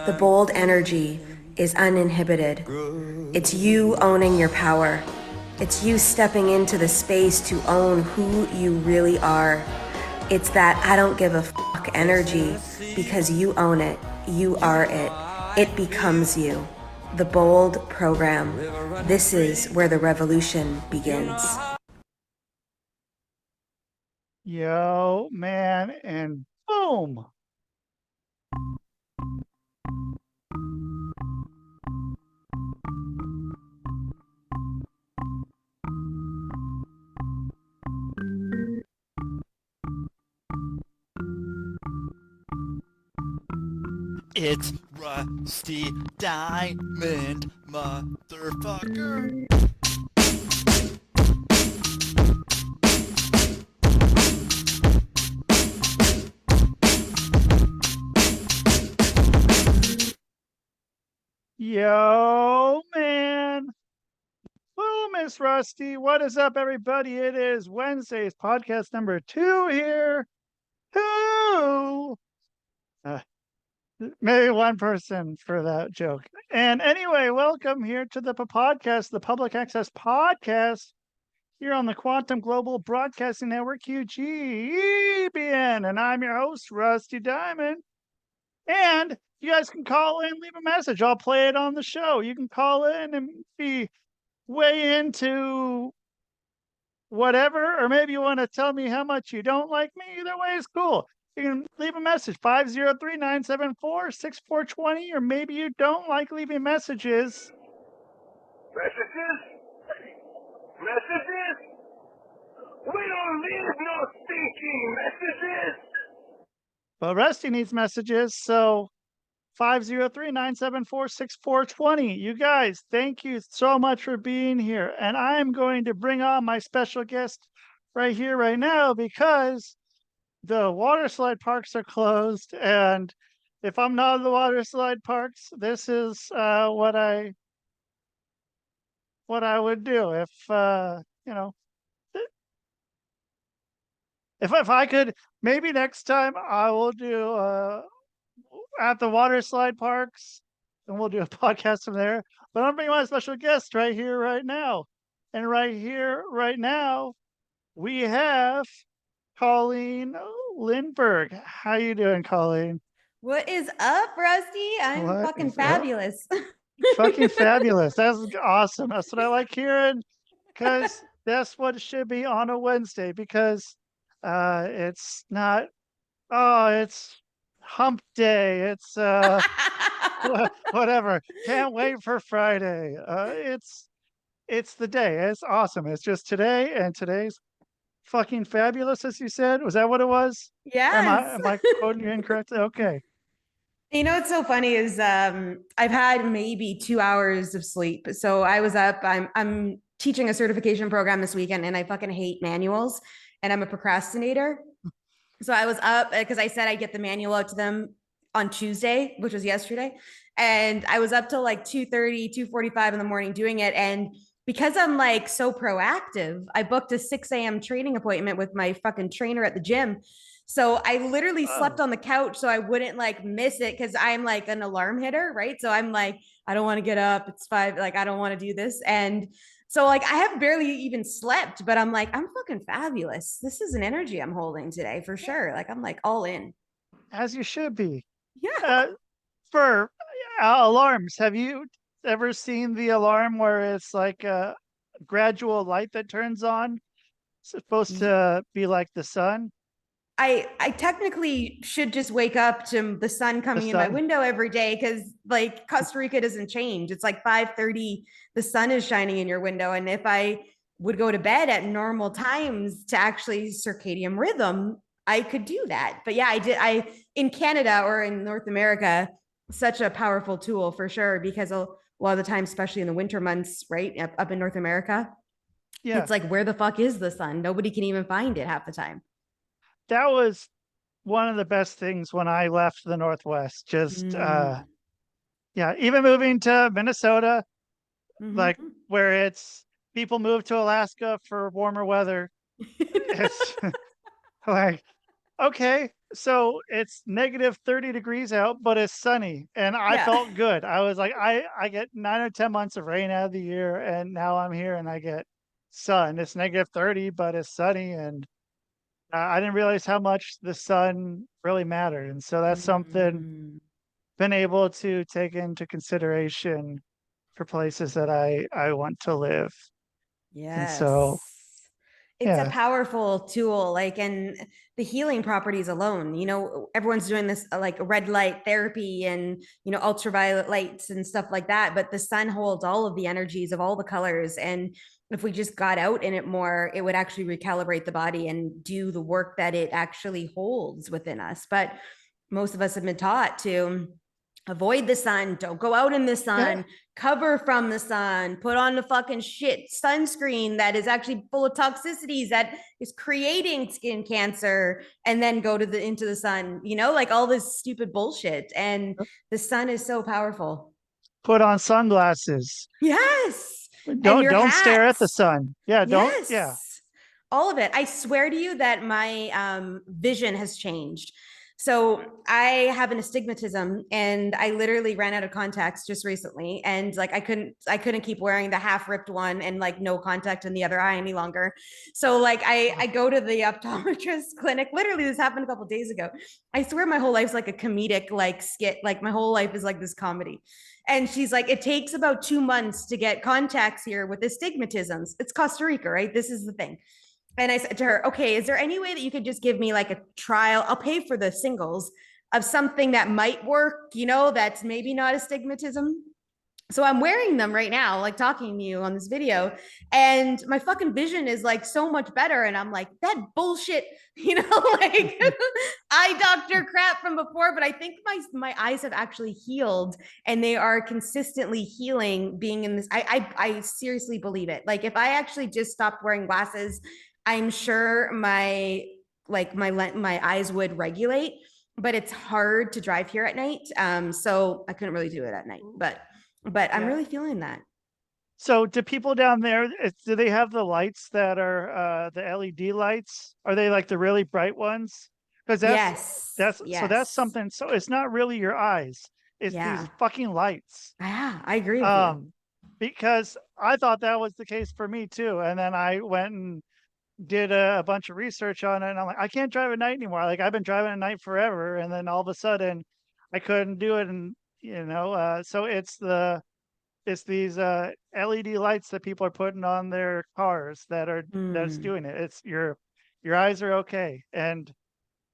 The bold energy is uninhibited. It's you owning your power. It's you stepping into the space to own who you really are. It's that I don't give a fuck energy because you own it. You are it. It becomes you. The bold program. This is where the revolution begins. Yo, man, and boom. It's Rusty Diamond, motherfucker. Yo, man. Hello, Miss Rusty. What is up, everybody? It is Wednesday's podcast number 2 here. Two. Maybe one person for that joke. And anyway, welcome here to the podcast, the Public Access Podcast, here on the Quantum Global Broadcasting Network, QGBN. And I'm your host, Rusty Diamond. And you guys can call in, leave a message. I'll play it on the show. You can call in and be way into whatever, or maybe you want to tell me how much you don't like me. Either way is cool. You can leave a message, 503-974-6420, or maybe you don't like leaving messages. Messages? Messages? We don't leave no stinking messages! But Rusty needs messages, so 503-974-6420. You guys, thank you so much for being here. And I'm going to bring on my special guest right here, right now, because the water slide parks are closed. And if I'm not in the water slide parks, this is what I would do if if I could. Maybe next time I will do at the water slide parks, and we'll do a podcast from there. But I'm bringing my special guest right here, right now. And right here, right now, we have Colleen Lindberg. How you doing, Colleen? What is up, Rusty? I'm What fucking is up? fabulous. Fucking fabulous. That's awesome. That's what I like hearing, because that's what it should be on a Wednesday, because it's not, it's hump day. It's whatever. Can't wait for Friday. It's the day. It's awesome. It's just today, and today's fucking fabulous, as you said. Was that what it was? Yes. Am I quoting you incorrectly? Okay. You know what's so funny is I've had maybe 2 hours of sleep. So I was up. I'm teaching a certification program this weekend, and I fucking hate manuals, and I'm a procrastinator. So I was up because I said I'd get the manual out to them on Tuesday, which was yesterday. And I was up till like 2:30, 2:45 in the morning doing it. And because I'm like so proactive, I booked a 6 a.m. training appointment with my fucking trainer at the gym. So I literally slept on the couch so I wouldn't like miss it, because I'm like an alarm hitter, right? So I'm like, I don't want to get up. It's 5. Like, I don't want to do this. And so like I have barely even slept, but I'm like, I'm fucking fabulous. This is an energy I'm holding today for sure. Like I'm like all in. As you should be. Yeah. For alarms, have you ever seen the alarm where it's like a gradual light that turns on? It's supposed to be like the sun. I technically should just wake up to the sun coming in my sun. window every day, because like Costa Rica doesn't change. It's like 5:30, the sun is shining in your window. And if I would go to bed at normal times to actually circadian rhythm, I could do that. But yeah, I did. In Canada or in North America, such a powerful tool for sure, because a lot of the time, especially in the winter months, right up in North America, Yeah, it's like, where the fuck is the sun? Nobody can even find it half the time. that was one of the best things when I left the Northwest. Just yeah, even moving to Minnesota, like where it's people move to Alaska for warmer weather. It's like, okay, So it's negative 30 degrees out, but it's sunny, and I Yeah. felt good. I was like, I get 9 or 10 months of rain out of the year, and now I'm here and I get sun. It's negative 30, but it's sunny, and I didn't realize how much the sun really mattered. And so that's something Mm, been able to take into consideration for places that I want to live. And so, yes. It's a yeah, powerful tool, like, and the healing properties alone, everyone's doing this like red light therapy and, ultraviolet lights and stuff like that. But the sun holds all of the energies of all the colors. And if we just got out in it more, it would actually recalibrate the body and do the work that it actually holds within us. But most of us have been taught to avoid the sun, don't go out in the yeah, sun, cover from the sun, put on the fucking shit sunscreen that is actually full of toxicities that is creating skin cancer, and then go into the sun, like all this stupid bullshit. And the sun is so powerful. put on sunglasses. Yes. And Don't your don't stare at the hats. sun. Yeah, don't. Yeah. Yes. All of it. I swear to you that my vision has changed. So I have an astigmatism, and I literally ran out of contacts just recently. And like I couldn't keep wearing the half ripped one and like no contact in the other eye any longer. So like I go to the optometrist clinic. Literally, this happened a couple days ago. I swear my whole life's like a comedic like skit. Like my whole life is like this comedy. And she's like, it takes about 2 months to get contacts here with astigmatisms. It's Costa Rica, right? This is the thing. And I said to her, okay, is there any way that you could just give me like a trial? I'll pay for the singles of something that might work, that's maybe not astigmatism. So I'm wearing them right now, like talking to you on this video, and my fucking vision is like so much better. And I'm like, that bullshit, like eye doctor crap from before. But I think my eyes have actually healed, and they are consistently healing being in this. I seriously believe it. Like if I actually just stopped wearing glasses, I'm sure my eyes would regulate. But it's hard to drive here at night. So I couldn't really do it at night. But I'm Yeah. really feeling that. So do people down there, do they have the lights that are the LED lights? Are they like the really bright ones? Because Yes. that's Yes. something. So it's not really your eyes. It's these Yeah. fucking lights. Yeah. I agree with you. Um, because I thought that was the case for me too. And then I went and did a bunch of research on it, and I'm like, I can't drive at night anymore. Like I've been driving at night forever, and then all of a sudden I couldn't do it. And so it's these LED lights that people are putting on their cars that's Mm. doing it. It's your eyes are okay. And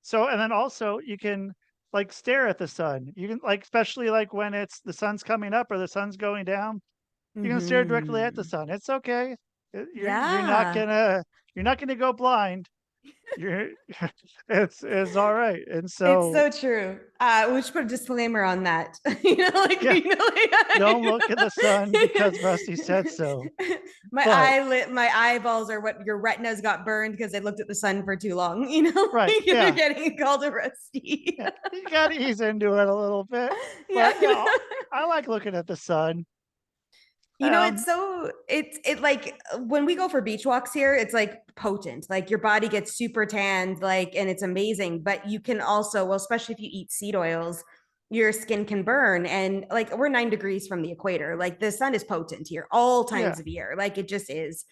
so, and then also you can like stare at the sun. You can like, especially like when it's the sun's coming up or the sun's going down, you can stare directly at the Hmm. sun. It's okay. You're not Yeah. gonna go blind. You're it's all right. And It's so so true. We should put a disclaimer on that. yeah, don't look at the sun because Rusty said like, so. my But my eyeballs are what your retinas got burned because they looked at the sun for too long. right, They're yeah. getting called a rusty. Yeah, you gotta ease into it a little bit. Yeah. But yeah, I like looking at the sun. It's Um, so it like when we go for beach walks here, it's like potent. Like your body gets super tanned, like, and it's amazing. But you can also, well, especially if you eat seed oils, your skin can burn. And like we're 9 degrees from the equator. Like the sun is potent here all yeah, times of year. Like it just is.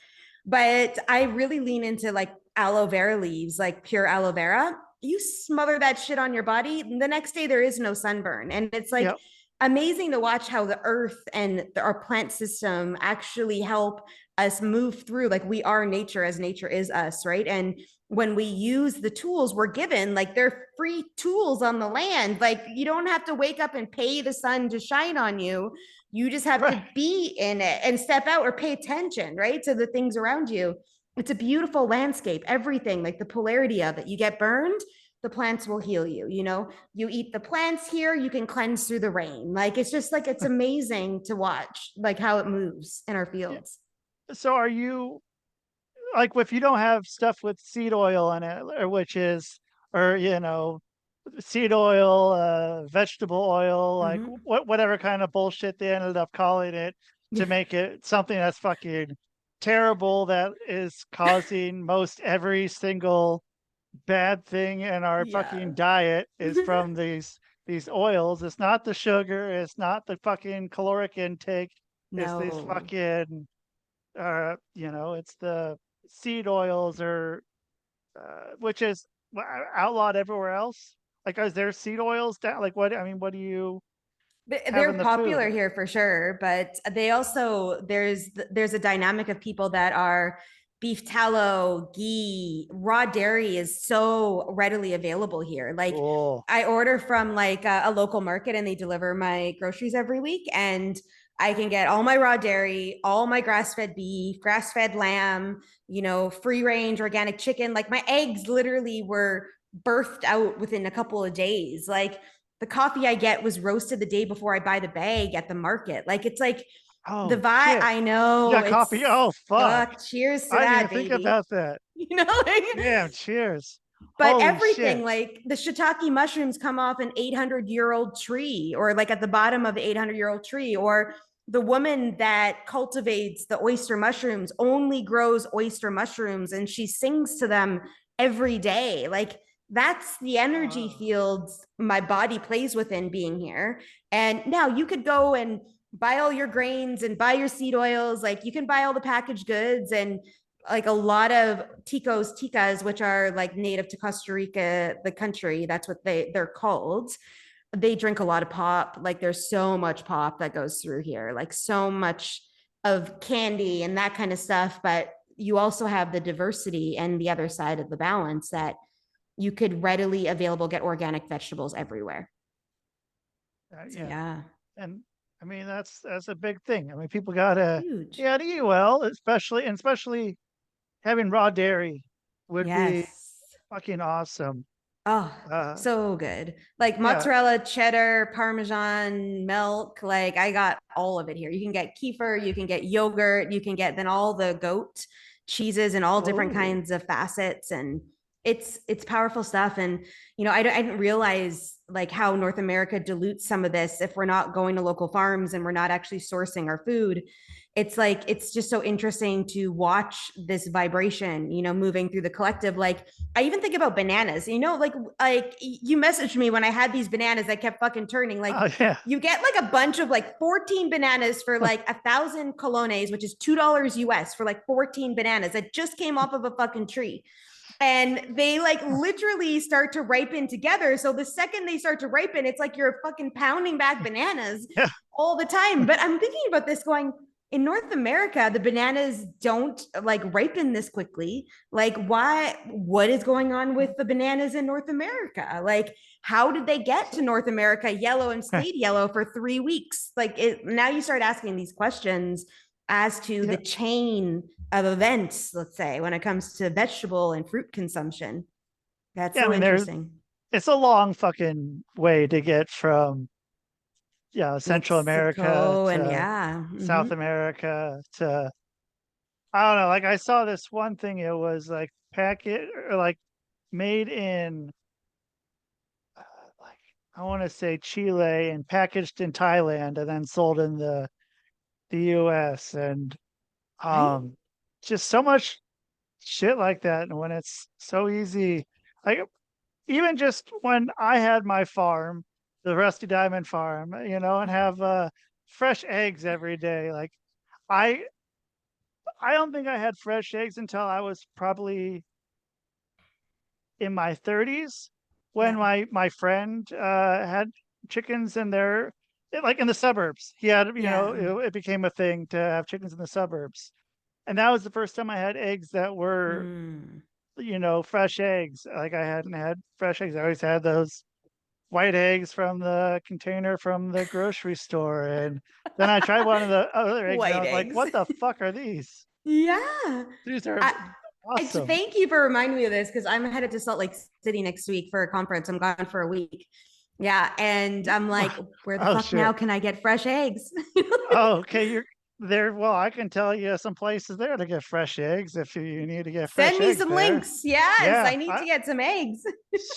But I really lean into like aloe vera leaves, like pure aloe vera. You smother that shit on your body. The next day there is no sunburn. And it's like yeah, amazing to watch how the earth and our plant system actually help us move through. Like we are nature as nature is us, right? And when we use the tools we're given, like they're free tools on the land. Like you don't have to wake up and pay the sun to shine on you. You just have to right. be in it and step out or pay attention, right, to the things around you. It's a beautiful landscape, everything, like the polarity of it. You get burned, the plants will heal you. You eat the plants here, you can cleanse through the rain. Like it's just like it's amazing to watch like how it moves in our Yeah. fields. So are you like if you don't have stuff with seed oil in it, or which is or seed oil, vegetable oil, like Mm-hmm. whatever kind of bullshit they ended up calling it to Yeah. make it something that's fucking terrible that is causing most every single bad thing in our Yeah. fucking diet is from these oils. It's not the sugar. It's not the fucking caloric intake. It's these No. fucking, it's the seed oils or, which is outlawed everywhere else. Like, is there seed oils down? Like, what? I mean, what do you have They're in the food? popular here for sure, but they also there's a dynamic of people that are beef tallow, ghee, raw dairy is so readily available here. Like Oh, I order from like a local market and they deliver my groceries every week and I can get all my raw dairy, all my grass-fed beef, grass-fed lamb, free range organic chicken. Like my eggs literally were birthed out within a couple of days. Like the coffee I get was roasted the day before I buy the bag at the market. Like it's like the oh vibe. shit. I You know got coffee? Oh fuck. cheers to I didn't even that, think baby. about that. Like, Damn, cheers. but Holy everything shit. like the shiitake mushrooms come off an 800-year-old tree or like at the bottom of the 800-year-old tree, or the woman that cultivates the oyster mushrooms only grows oyster mushrooms and she sings to them every day. Like that's the energy Oh, fields my body plays within being here. And now you could go and buy all your grains and buy your seed oils. Like you can buy all the packaged goods and like a lot of ticas, which are like native to Costa Rica, the country. That's what they're called. They drink a lot of pop. Like there's so much pop that goes through here, like so much of candy and that kind of stuff. But you also have the diversity and the other side of the balance that you could readily available get organic vegetables everywhere. So yeah. yeah, And I mean, that's a big thing. I mean, people gotta, huge. yeah, to eat well, especially having raw dairy would be Yes. fucking awesome. Oh, Uh, so good. Like yeah. mozzarella, cheddar, parmesan, milk. Like I got all of it here. You can get kefir, you can get yogurt, you can get then all the goat cheeses and all different Oh, kinds of facets. And it's powerful stuff. And I didn't realize like how North America dilutes some of this if we're not going to local farms and we're not actually sourcing our food. It's like it's just so interesting to watch this vibration, moving through the collective. Like I even think about bananas, like you messaged me when I had these bananas that kept fucking turning. Like oh yeah. you get like a bunch of like 14 bananas for like 1,000 colones, which is $2 US for like 14 bananas that just came off of a fucking tree. And they like literally start to ripen together. So the second they start to ripen, it's like you're fucking pounding back bananas Yeah. all the time. But I'm thinking about this going, in North America, the bananas don't like ripen this quickly. Like, why? What is going on with the bananas in North America? Like, how did they get to North America yellow and stayed yellow for 3 weeks? Like, now you start asking these questions as to Yeah. the chain of events, let's say, when it comes to vegetable and fruit consumption. That's Yeah. I so mean, interesting. it's a long fucking way to get from, Central America Mexico and to yeah. South America to, I don't know. Like I saw this one thing. It was like packet or like made in, like I want to say Chile and packaged in Thailand and then sold in the U.S. and Right? um, just so much shit like that. And when it's so easy, like even just when I had my farm, the Rusty Diamond farm, and have fresh eggs every day. Like I I don't think I had fresh eggs until I was probably in my 30s when Yeah. my friend had chickens in their, like in the suburbs. He had, Yeah. it became a thing to have chickens in the suburbs. And that was the first time I had eggs that were, Mm. fresh eggs. Like I hadn't had fresh eggs. I always had those white eggs from the container from the grocery store. And then I tried one of the other eggs and I White was like, eggs. what the fuck are these? Yeah. These are I, awesome. thank you for reminding me of this because I'm headed to Salt Lake City next week for a conference. I'm gone for a week. Yeah. And I'm like, where the Oh fuck now shit. can I get fresh eggs? Oh, okay. You're there. Well, I can tell you some places there to get fresh eggs if you need to get Send fresh me eggs some there. links. Yes. Yeah. I need to get some eggs.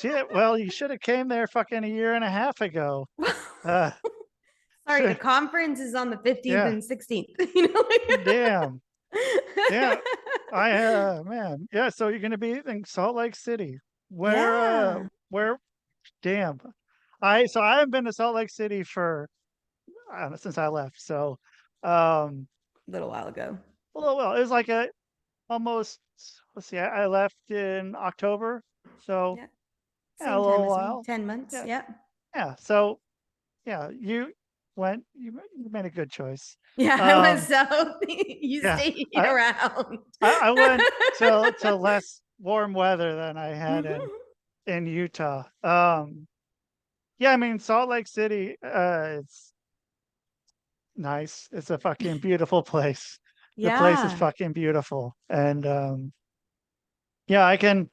Shit. Well, you should have came there fucking a year and a half ago. Uh, Sorry, the should, conference is on the 15th yeah. and 16th. You know? Damn. Yeah. Man. Yeah. So you're gonna be in Salt Lake City. Where damn. So I haven't been to Salt Lake City for I don't know, since I left. So um A little while ago. well, it was like a almost let's see, I left in October. So Yeah. yeah, a Same time little as me. while. 10 months. Yeah. Yeah. Yeah. So yeah, you made a good choice. Yeah. I went Um south. You yeah. stay I around. I went to less warm weather than I had in Utah. Yeah, I mean Salt Lake City, it's nice. It's a fucking beautiful place. The place is Yeah. fucking beautiful. And yeah, I can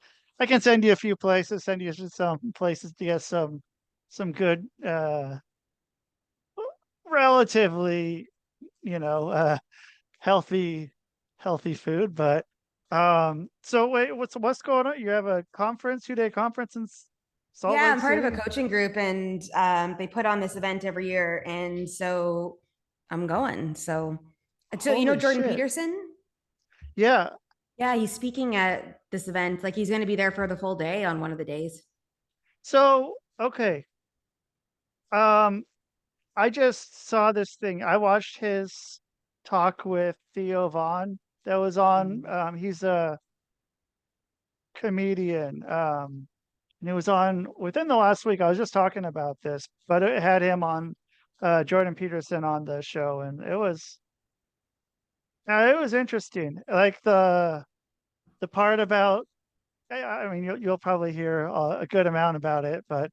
send you a few places, send you some places to get some good relatively, you know, healthy healthy food. But so wait, what's going on? You have a conference, 2-day conference in Salt Yeah. Lake I'm part of a City? coaching group and they put on this event every year. And so I'm going. So you know Holy Jordan shit. Peterson? Yeah. Yeah, he's speaking at this event. Like he's going to be there for the full day on one of the days. So, okay. Um, I just saw this thing. I watched his talk with Theo Vaughn that was on. Mm. He's a comedian. And it was on within the last week. I was just talking about this, but it had him on Jordan Peterson on the show, and it was interesting. Like the part about I mean you'll probably hear a good amount about it, but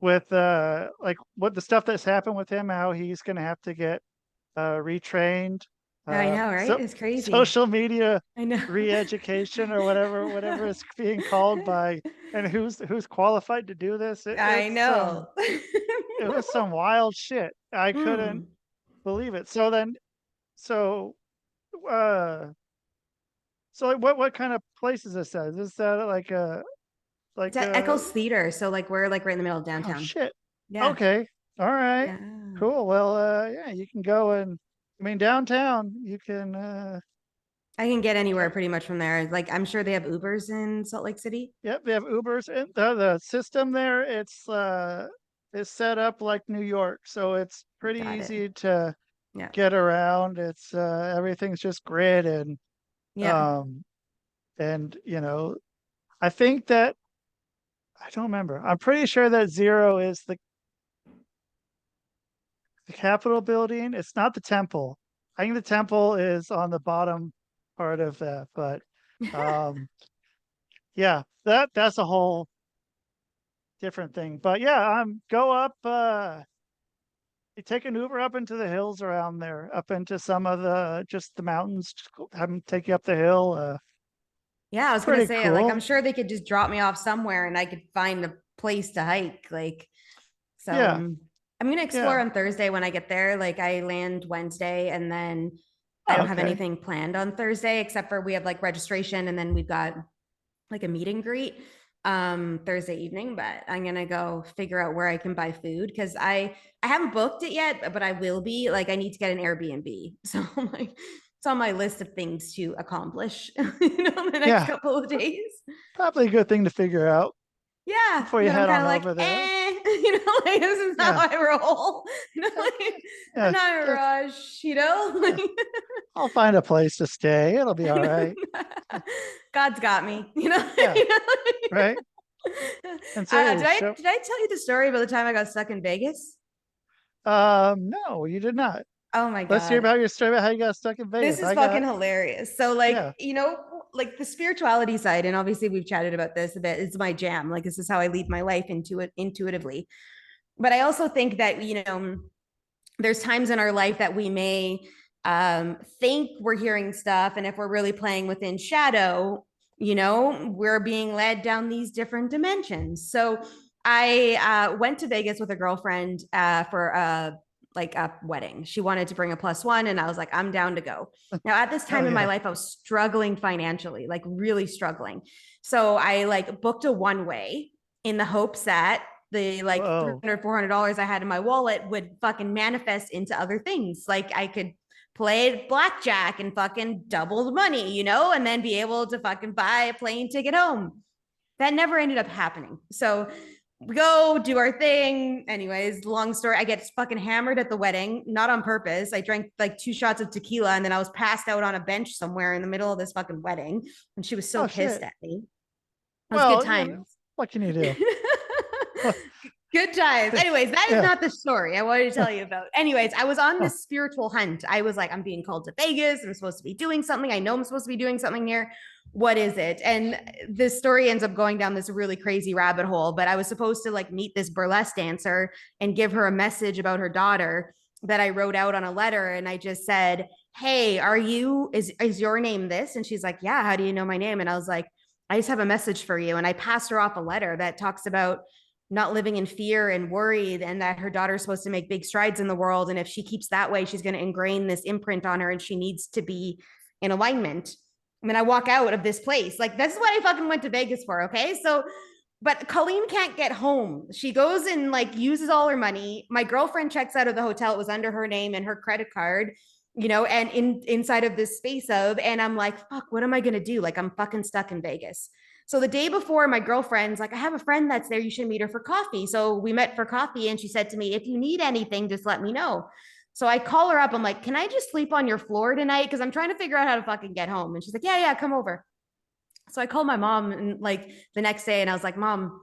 with like what the stuff that's happened with him, how he's going to have to get retrained, I know, right? so It's crazy. social media I know. re-education or whatever it's being called by, and who's qualified to do this. I know. It was some wild shit. I couldn't Hmm. believe it. So uh so like what kind of place is this at? Is this at It's like at a Eccles Theater. So like we're like right in the middle of oh downtown. shit. Yeah. Okay. All right. Yeah. Cool. Well, yeah, you can go and I mean downtown. You can. I can get anywhere Like, pretty much from there. Like I'm sure they have Ubers in Salt Lake City. yep, they have Ubers, and the system there. It's is set up like New York, so it's pretty Got it. easy to Yeah. get around. It's everything's just grid Yeah. um and I think that I don't remember. I'm pretty sure that Zero is the Capitol building. It's not the temple. I think the temple is on the bottom part of that, but um yeah, that's a whole different thing. But yeah, go up you take an Uber up into the hills around there, up into some of the just the mountains, just have them take you up the hill. Yeah, I It's was gonna pretty say, like, I'm cool. sure they could just drop me off somewhere and I could find a place to hike. Like, so Yeah, I'm gonna explore yeah. on Thursday when I get there. Like, I land Wednesday and then I Oh, don't have okay. anything planned on Thursday except for we have like registration and then we've got like a meet and greet Thursday evening, but I'm gonna go figure out where I can buy food because I haven't booked it yet, but I will be. Like I need to get an Airbnb. So I'm like it's on my list of things to accomplish, the next Yeah, couple of days. probably a good thing to figure out Yeah, before you but I'm head kind on of like, over there. like this is not Yeah, how I roll. Like I'm yeah. not in a Just rush, yeah. I'll find a place to stay. It'll be all right. God's got me, Yeah, right. And I don't know. so Did I show. did I tell you the story about the time I got stuck in Vegas? No, you did not. Oh my Let's hear God. about your story about how you got stuck in This Vegas. is I got fucking hilarious. So, yeah. like the spirituality side, and obviously we've chatted about this a bit, is my jam. Like, this is how I lead my life into it intuitively. But I also think that, there's times in our life that we may think we're hearing stuff. And if we're really playing within shadow, we're being led down these different dimensions. So I went to Vegas with a girlfriend for a wedding. She wanted to bring a plus one, and I was like, I'm down to go. Now, at this Oh time in my yeah. life, I was struggling financially, like really struggling. So I like booked a one way in the hopes that the like Whoa. $300 $400 I had in my wallet would fucking manifest into other things. Like I could play blackjack and fucking double the money, and then be able to fucking buy a plane ticket home. that never ended up happening. So we go do our thing. Anyways, long story. I get fucking hammered at the wedding, not on purpose. I drank like 2 shots of tequila and then I was passed out on a bench somewhere in the middle of this fucking wedding. And she was so pissed at me. It was good times. What can you do? Good times. Anyways, that is not the story I wanted to tell you about. Anyways, I was on this spiritual hunt. I was like, I'm being called to Vegas. I'm supposed to be doing something. I know I'm supposed to be doing something here. What is it? And this story ends up going down this really crazy rabbit hole, but I was supposed to like meet this burlesque dancer and give her a message about her daughter that I wrote out on a letter. And I just said, hey, is your name this? And she's like, yeah, how do you know my name? And I was like, I just have a message for you. And I passed her off a letter that talks about not living in fear and worried, and that her daughter's supposed to make big strides in the world. And if she keeps that way, she's going to ingrain this imprint on her and she needs to be in alignment. I mean, I walk out of this place. Like, this is what I fucking went to Vegas for. Okay. So, but Colleen can't get home. She goes and like uses all her money. My girlfriend checks out of the hotel. It was under her name and her credit card, you know, and inside of this space of, and I'm like, fuck, what am I going to do? Like, I'm fucking stuck in Vegas. So the day before, my girlfriend's like, I have a friend that's there. You should meet her for coffee. So we met for coffee. And she said to me, if you need anything, just let me know. So I call her up. I'm like, can I just sleep on your floor tonight? Because I'm trying to figure out how to fucking get home. And she's like, yeah, come over. So I called my mom and like the next day and I was like, Mom,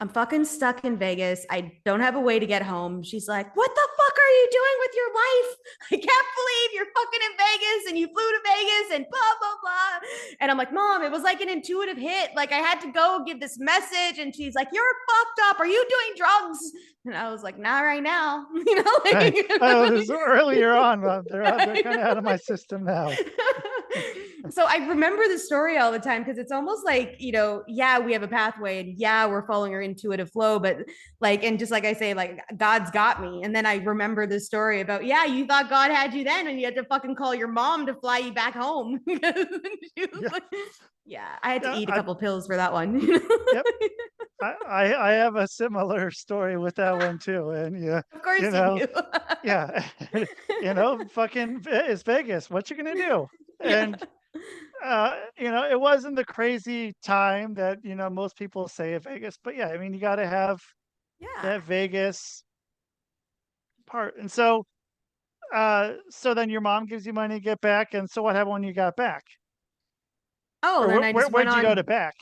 I'm fucking stuck in Vegas. I don't have a way to get home. She's like, what the fuck are you doing with your life? I can't believe you're fucking in Vegas and you flew to Vegas and blah, blah, blah. And I'm like, Mom, it was like an intuitive hit. Like I had to go give this message. And she's like, you're fucked up. Are you doing drugs? And I was like, not right now. You know, like, it was earlier on. They're kind of out of my system now. So I remember the story all the time because it's almost like, you know, yeah, we have a pathway and yeah, we're following our intuitive flow, but like, and just like I say, like God's got me. And then I remember the story about, yeah, you thought God had you then and you had to fucking call your mom to fly you back home. Yeah, I had to eat a couple pills for that one. Yep. I have a similar story with that one too. And yeah, of course you know, you do. yeah, you know, fucking it's Vegas. What you gonna do? And you know, it wasn't the crazy time that, you know, most people say at Vegas, but yeah, I mean, you got to have that Vegas part. And so, so then your mom gives you money to get back. And so what happened when you got back? Oh, Or then I just where'd you go to back?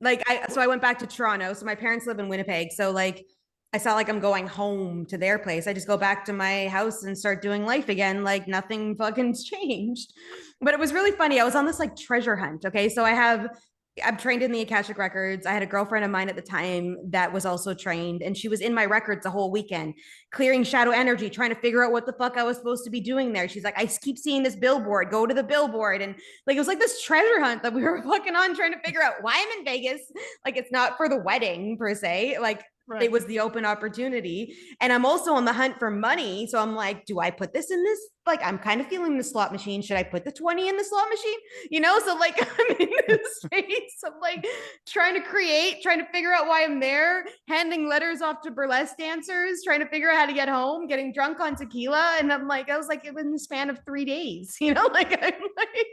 Like I went back to Toronto. So my parents live in Winnipeg. So like I felt like I'm going home to their place. I just go back to my house and start doing life again. Like nothing fucking's changed. But it was really funny. I was on this like treasure hunt. Okay. So I'm trained in the Akashic Records. I had a girlfriend of mine at the time that was also trained, and she was in my records the whole weekend, clearing shadow energy, trying to figure out what the fuck I was supposed to be doing there. She's like, I keep seeing this billboard, go to the billboard. And like, it was like this treasure hunt that we were fucking on, trying to figure out why I'm in Vegas. Like, it's not for the wedding per se. Like, it was the open opportunity. And I'm also on the hunt for money. So I'm like, do I put this in this? Like, I'm kind of feeling the slot machine. Should I put the 20 in the slot machine? You know? So like, I'm in this space of like trying to figure out why I'm there, handing letters off to burlesque dancers, trying to figure out how to get home, getting drunk on tequila. And I'm like, I was like, it was in the span of 3 days, you know? Like, I'm like.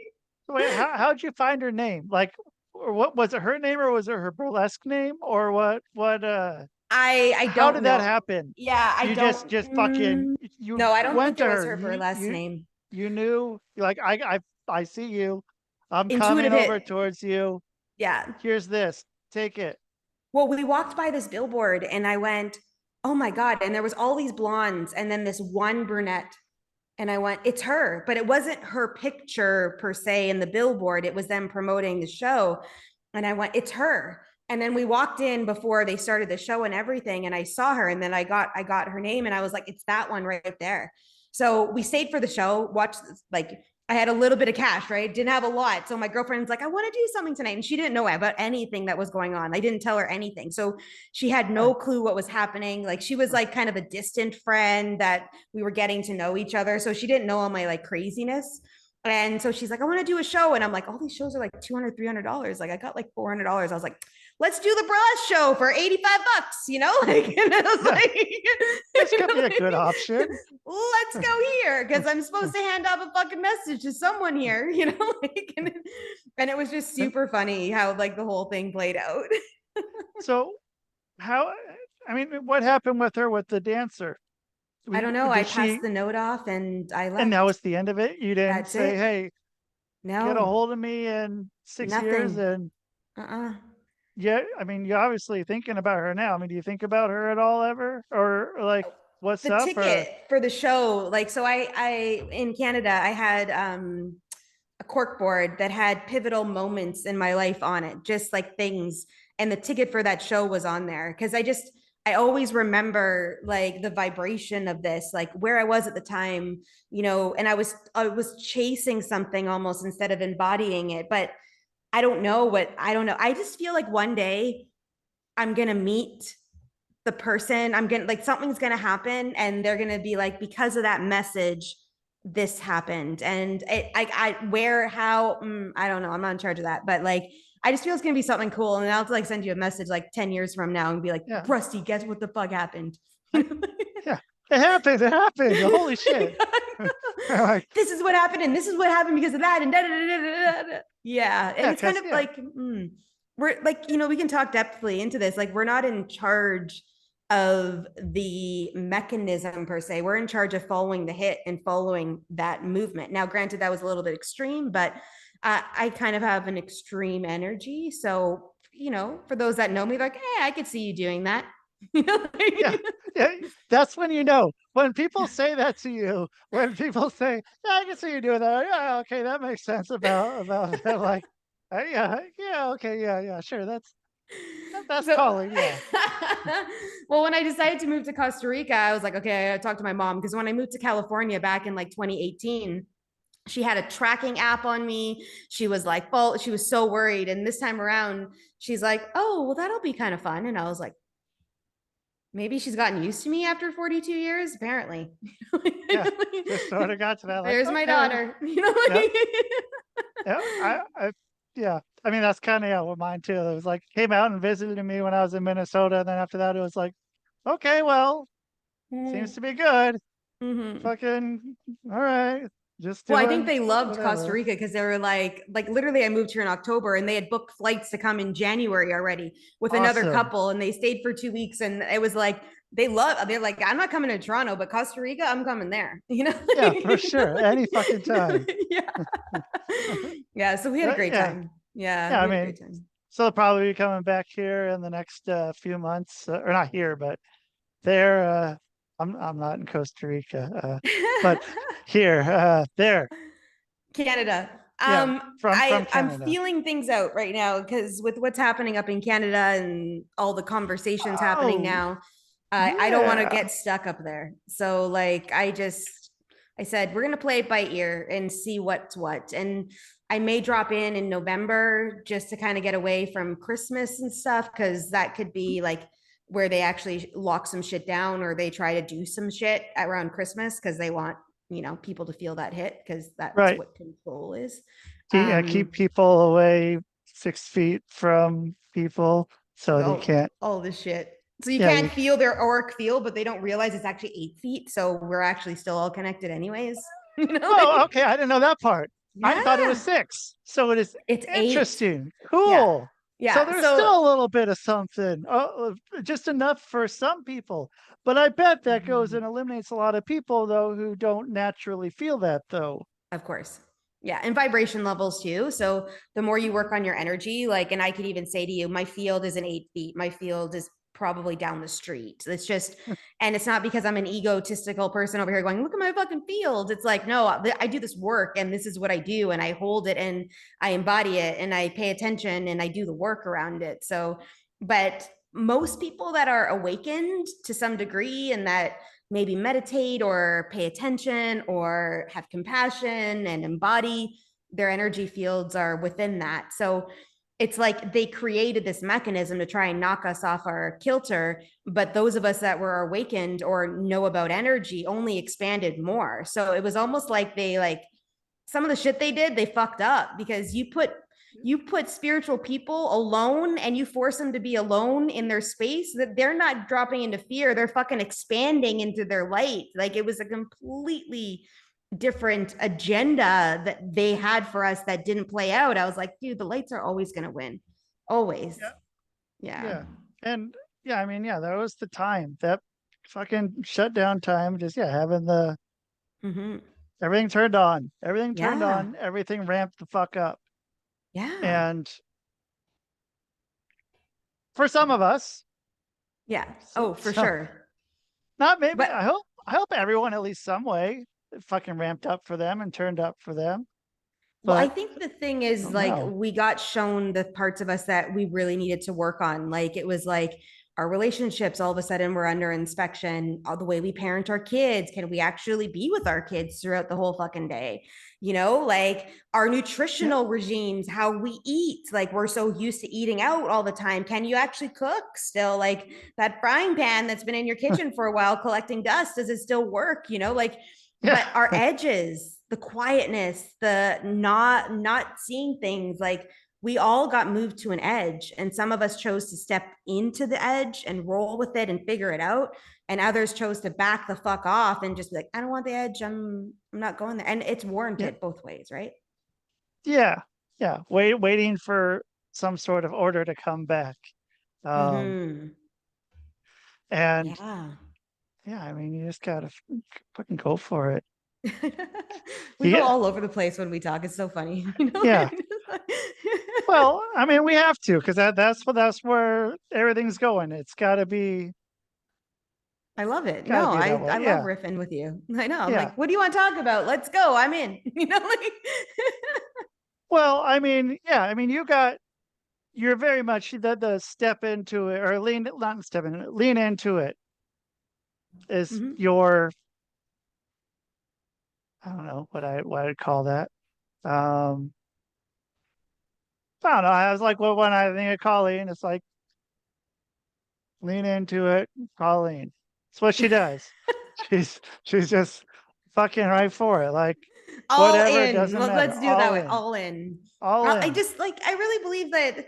Wait, how'd you find her name? Like, or what was it, her name, or was it her burlesque name, or what I don't how did know. That happen? Yeah, I you don't just fucking you no, I don't went think it to was her. her burlesque name. You knew, like, I see you. I'm Intuitive coming over hit. towards you. Yeah. Here's this. Take it. Well, we walked by this billboard and I went, oh my God. And there was all these blondes and then this one brunette. And I went, it's her. But it wasn't her picture per se in the billboard. It was them promoting the show. And I went, it's her. And then we walked in before they started the show and everything. And I saw her. And then I got her name and I was like, it's that one right there. So we stayed for the show, watched, like, I had a little bit of cash, right? Didn't have a lot. So my girlfriend's like, I want to do something tonight. And she didn't know about anything that was going on. I didn't tell her anything. So she had no clue what was happening. Like, she was like kind of a distant friend that we were getting to know each other. So she didn't know all my like craziness. And so she's like, I want to do a show. And I'm like, all these shows are like $200, $300. Like, I got like $400. I was like, let's do the burlesque show for $85, you know? Like, and I was like, this could be a good option. Let's go here, because I'm supposed to hand off a fucking message to someone here, you know? Like, and it was just super funny how like the whole thing played out. So what happened with her with the dancer? I don't know. I Did passed she, the note off and I and that was left. the end of it? You didn't That's say, it. hey, get a No, hold of me in 6 years? nothing. And Uh-uh. yeah, I mean, you're obviously thinking about her now. I mean, do you think about her at all ever? Or like, what's The up? Or, ticket for the show, like, so I in Canada, I had a cork board that had pivotal moments in my life on it, just like things. And the ticket for that show was on there because I always remember like the vibration of this, like where I was at the time, and I was chasing something almost instead of embodying it. But I don't know. I just feel like one day I'm gonna meet the person. I'm gonna like something's gonna happen, and they're gonna be like, because of that message, this happened. And I where, how, I don't know. I'm not in charge of that, but like, I just feel it's gonna be something cool. And I'll like send you a message like 10 years from now and be like, yeah, Rusty, guess what the fuck happened? yeah, it happened. It happened. Holy shit. Like, This is what happened, and this is what happened because of that, and da, da, da, da, da. Yeah. And yeah, it's kind because, of yeah, like, we're like, we can talk depthly into this. Like, we're not in charge of the mechanism per se. We're in charge of following the hit and following that movement. Now, granted, that was a little bit extreme, but I kind of have an extreme energy. So, for those that know me, like, hey, I could see you doing that. yeah, yeah. That's when you know. When people say that to you, when people say, yeah, I can see you doing that. Yeah, okay, that makes sense about that. Like, yeah, yeah, okay, yeah, sure. That's So, calling. Yeah. well, when I decided to move to Costa Rica, I was like, okay, I talked to my mom because when I moved to California back in like 2018, she had a tracking app on me. She was like, well, she was so worried. And this time around, she's like, oh, well, that'll be kind of fun. And I was like, maybe she's gotten used to me after 42 years, apparently. Yeah, just sort of got to that. Like, There's my okay, daughter. yeah, yeah. Yeah. I mean, that's kind of what mine too. It was like came out and visited me when I was in Minnesota. And then after that, it was like, okay, well, seems to be good. Mm-hmm. Fucking all right, just Well, I think doing they loved Costa whatever. Rica because they were like literally I moved here in October and they had booked flights to come in January already with another Awesome. couple and they stayed for 2 weeks and it was like they're like, I'm not coming to Toronto, but Costa Rica, I'm coming there, Yeah, for sure. Any fucking time. Yeah. Yeah. So we had a great Yeah. time. Yeah, Yeah. we I had a mean, great time. so they'll probably be coming back here in the next few months, or not here, but there. I'm not in Costa Rica, but here, there. Canada. Yeah, from I'm Canada. feeling things out right now because with what's happening up in Canada and all the conversations happening Oh, now, I don't want to yeah. get stuck up there. So like I said, we're gonna play it by ear and see what's what. And I may drop in November just to kind of get away from Christmas and stuff because that could be like where they actually lock some shit down or they try to do some shit around Christmas because they want people to feel that hit because that's Right. what control is. Keep people away 6 feet from people so you all, can't. all this shit. So you Yeah, can't feel their auric field, but they don't realize it's actually 8 feet. So we're actually still all connected anyways. oh, okay. I didn't know that part. I thought it was Yeah. 6. So it is It's 8. interesting. Yeah. Cool. So Yeah. there's So still a little bit of something, just enough for some people. But I bet that goes and eliminates a lot of people, though, who don't naturally feel that, though. of course. Yeah. And vibration levels too. So the more you work on your energy, like, and I could even say to you, my field isn't 8 feet. My field is probably down the street. It's just, and it's not because I'm an egotistical person over here going, look at my fucking field. It's like, no, I do this work and this is what I do. And I hold it and I embody it and I pay attention and I do the work around it. So, but most people that are awakened to some degree and that maybe meditate or pay attention or have compassion and embody their energy fields are within that. So it's like they created this mechanism to try and knock us off our kilter, but those of us that were awakened or know about energy only expanded more. So it was almost like they like some of the shit they did, they fucked up because you put spiritual people alone and you force them to be alone in their space that they're not dropping into fear, they're fucking expanding into their light. Like it was a completely different agenda that they had for us that didn't play out. I was like, dude, the lights are always going to win. Always. Yeah. Yeah. And yeah, I mean, yeah, that was the time. That fucking shutdown time, just having the Mm-hmm. everything turned on. Everything turned Yeah. on, everything ramped the fuck up. Yeah. And for some of us, Yeah. so, Oh, for so sure. not maybe, But I hope everyone at least some way it fucking ramped up for them and turned up for them. well, I But think the thing I is don't like know. we got shown the parts of us that we really needed to work on. Like it was like our relationships all of a sudden were under inspection. All the way we parent our kids. Can we actually be with our kids throughout the whole fucking day? You know, like our Yeah. nutritional regimes, how we eat. Like we're so used to eating out all the time. Can you actually cook still? Like that frying pan that's been in your kitchen for a while collecting dust, does it still work? You know, like Yeah. but our edges, the quietness, the not seeing things, like we all got moved to an edge, and some of us chose to step into the edge and roll with it and figure it out, and others chose to back the fuck off and just be like, I don't want the edge, I'm not going there. And it's Yeah. warranted both ways, right? Yeah. Yeah. Waiting for some sort of order to come back. Mm-hmm. And Yeah. yeah, I mean, you just gotta fucking go for it. We go Yeah. all over the place when we talk. It's so funny. You know? Yeah. Well, I mean, we have to, because that's where everything's going. It's I love it. gotta No, be that I way. love Yeah. riffing with you. I know. I'm Yeah. like, what do you want to talk about? Let's go. I'm in. You know, like Well, I mean, yeah, I mean, you're very much the step into it, or not step in it, lean into it is Mhm. your, I don't know what I'd call that. Um, I don't know. I was like, well, when I think of Colleen, it's like lean into it, Colleen. It's what she does. She's just fucking right for it. Like all whatever, it in. doesn't matter. Let's do it that All way. in, All in. all I in. just like, I really believe that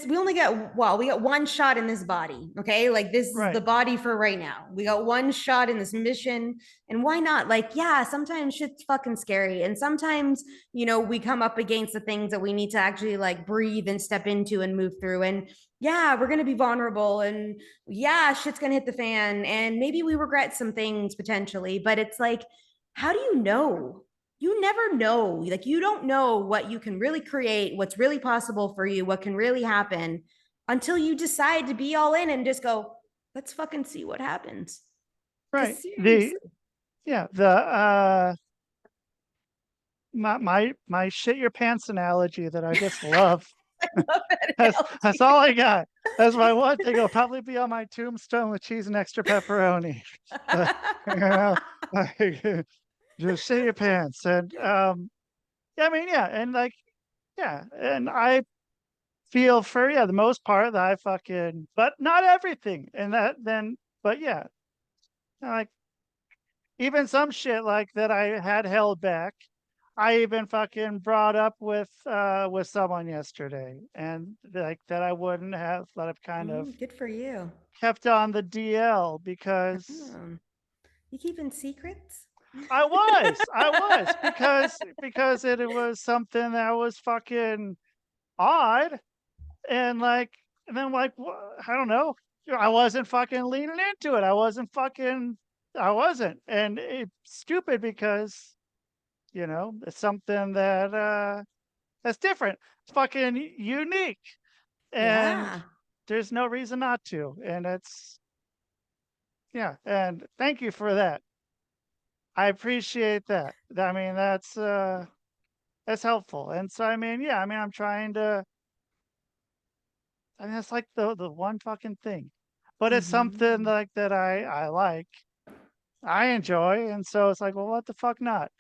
we only get, well, we got one shot in this body. Okay. Like this is the Right. body for right now. We got one shot in this mission. And why not? Like, yeah, sometimes shit's fucking scary. And sometimes, you know, we come up against the things that we need to actually like breathe and step into and move through. And yeah, we're going to be vulnerable. And yeah, shit's going to hit the fan. And maybe we regret some things potentially. But it's like, how do you know? You never know. Like you don't know what you can really create, what's really possible for you, what can really happen until you decide to be all in and just go, let's fucking see what happens. Right. Because seriously, The my shit your pants analogy that I just love. I love that That's all I got. That's my one thing. It'll probably be on my tombstone with cheese and extra pepperoni. You know, like, just shit your pants. And yeah, I mean, yeah, and like, yeah, and I feel for the most part that I fucking, but not everything. And that then, but yeah, like even some shit like that I had held back. I even fucking brought up with someone yesterday, and like that I wouldn't have, that I've kind of good for you. kept on the DL because You keeping secrets? I was because it was something that was fucking odd, and like, and then like, I don't know, I wasn't fucking leaning into it. I wasn't, and it's stupid because it's something that's different, it's fucking unique, and Yeah. there's no reason not to. And it's and thank you for that. I appreciate that. I mean, that's helpful. And so I mean, I mean, I'm trying to. I mean, that's like the one fucking thing, but it's something Mhm. like that I like, I enjoy, and so it's like, well, what the fuck not?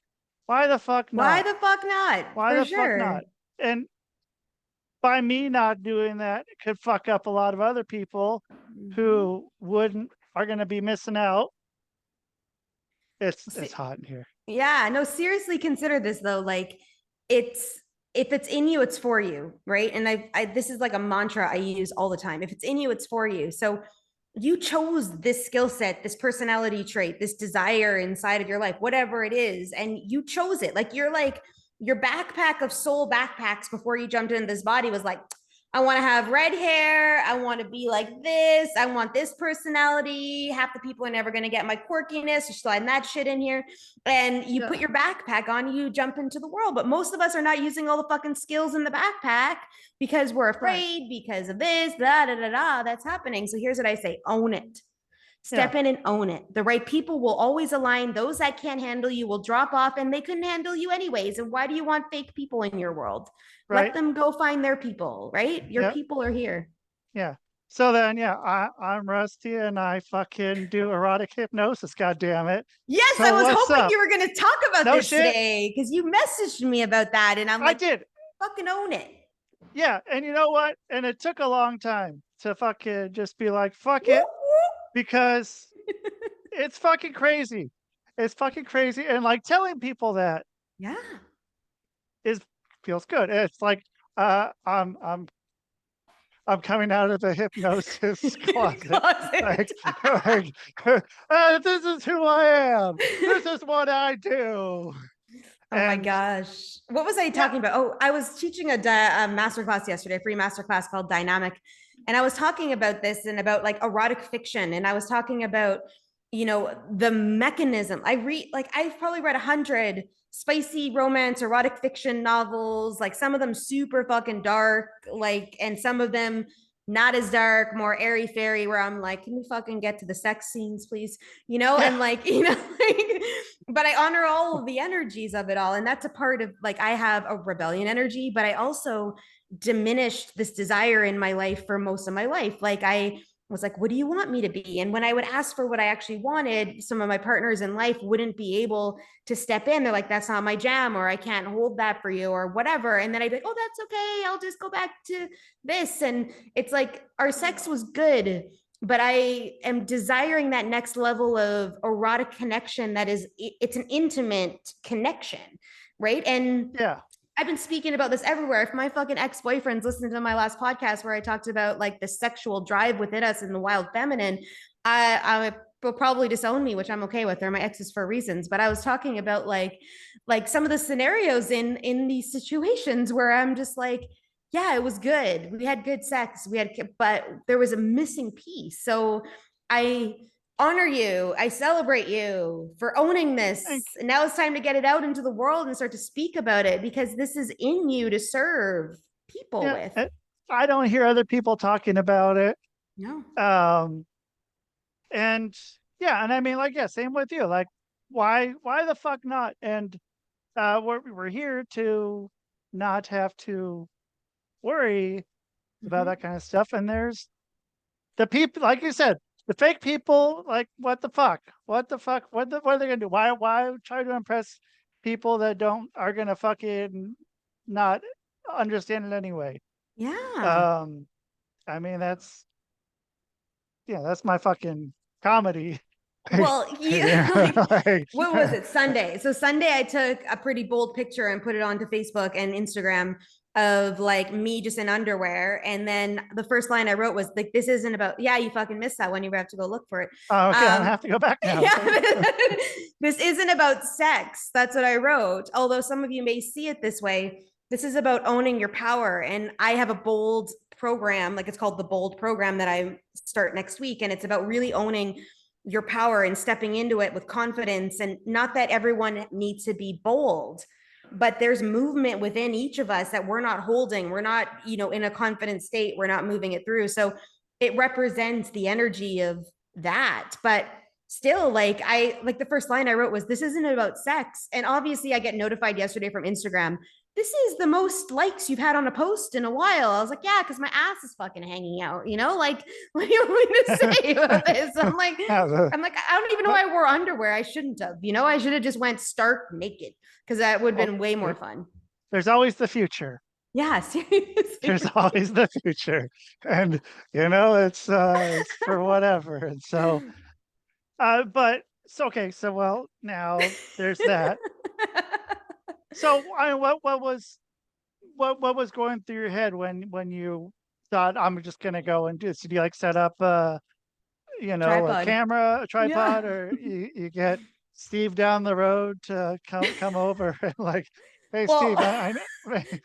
Why the fuck Why not? the fuck not? Why For the fuck sure. not? And by me not doing that, it could fuck up a lot of other people Mhm. who wouldn't are going to be missing out. It's See, hot in here. yeah, no, seriously consider this though. Like it's if it's in you, it's for you, right? And I this is like a mantra I use all the time. If it's in you, it's for you. So you chose this skill set, this personality trait, this desire inside of your life, whatever it is, and you chose it. Like you're like your backpack of soul backpacks before you jumped into this body was like, I want to have red hair. I want to be like this. I want this personality. Half the people are never going to get my quirkiness. You're sliding that shit in here. And you put your backpack on, you jump into the world. But most of us are not using all the fucking skills in the backpack because we're afraid because of this, da, da, da, da, that's happening. So here's what I say, own it. Step in and own it. The right people will always align. Those that can't handle you will drop off, and they couldn't handle you anyways. And why do you want fake people in your world? Let them go find their people, right? Your people are here. Yeah. So then, I'm Rusty, and I fucking do erotic hypnosis. God damn it! Yes, So I was hoping up? you were going to talk about No this shit. today because you messaged me about that, and I'm like, I did. Fucking own it. Yeah, and you know what? And it took a long time to fucking just be like, fuck it, because it's fucking crazy. It's fucking crazy, and like telling people that feels good. It's like I'm coming out of the hypnosis closet. This is who I am. This is what I do. Oh my gosh. What was I talking about? Oh, I was teaching a masterclass yesterday, a free masterclass called Dynamic. And I was talking about this and about like erotic fiction. And I was talking about, you know, the mechanism. I've probably read 100 spicy romance, erotic fiction novels, like some of them super fucking dark, like, and some of them not as dark, more airy fairy, where I'm like, can we fucking get to the sex scenes, please? You know, and like, you know, like, but I honor all of the energies of it all. And that's a part of like, I have a rebellion energy, but I also diminished this desire in my life for most of my life. Like I was like, what do you want me to be? And when I would ask for what I actually wanted, some of my partners in life wouldn't be able to step in. They're like, that's not my jam, or I can't hold that for you, or whatever. And then I'd be like, oh, that's okay. I'll just go back to this. And it's like, our sex was good, but I am desiring that next level of erotic connection that is, it's an intimate connection, right? And I've been speaking about this everywhere. If my fucking ex-boyfriends listened to my last podcast where I talked about like the sexual drive within us and the wild feminine, I will probably disown me, which I'm okay with. They're my exes for reasons. But I was talking about like some of the scenarios in these situations where I'm just like, yeah, it was good. We had good sex. But there was a missing piece. So I honor you. I celebrate you for owning this. And now it's time to get it out into the world and start to speak about it, because this is in you to serve people with. I don't hear other people talking about it. No. And I mean, like, same with you. Like, why the fuck not? And we're here to not have to worry about that kind of stuff. And there's the people, like you said, the fake people, like, what the fuck? What are they gonna do? Why try to impress people that are gonna fucking not understand it anyway? Yeah. I mean, that's my fucking comedy. Well, what was it? Sunday. So Sunday I took a pretty bold picture and put it onto Facebook and Instagram of like me just in underwear. And then the first line I wrote was like, this isn't about, you fucking missed that one. You have to go look for it. Oh, okay. I have to go back now. This isn't about sex. That's what I wrote. Although some of you may see it this way, this is about owning your power. And I have a bold program, like it's called the Bold Program, that I start next week. And it's about really owning your power and stepping into it with confidence. And not that everyone needs to be bold, but there's movement within each of us that we're not holding. We're not, in a confident state. We're not moving it through. So it represents the energy of that. But still, like the first line I wrote was, this isn't about sex. And obviously I get notified yesterday from Instagram, this is the most likes you've had on a post in a while. I was like, yeah, because my ass is fucking hanging out, like, what do you want me to say about this? I'm like, I don't even know why I wore underwear. I shouldn't have, I should have just went stark naked, because that would have been way more fun. There's always the future. Yeah, seriously. There's always the future. And, it's for whatever. And so, but it's okay. So, well, now there's that. So, what was going through your head when you thought, I'm just gonna go and do this? Did you like set up a camera, a tripod, or you get Steve down the road to come over and like Hey, Well, Steve, I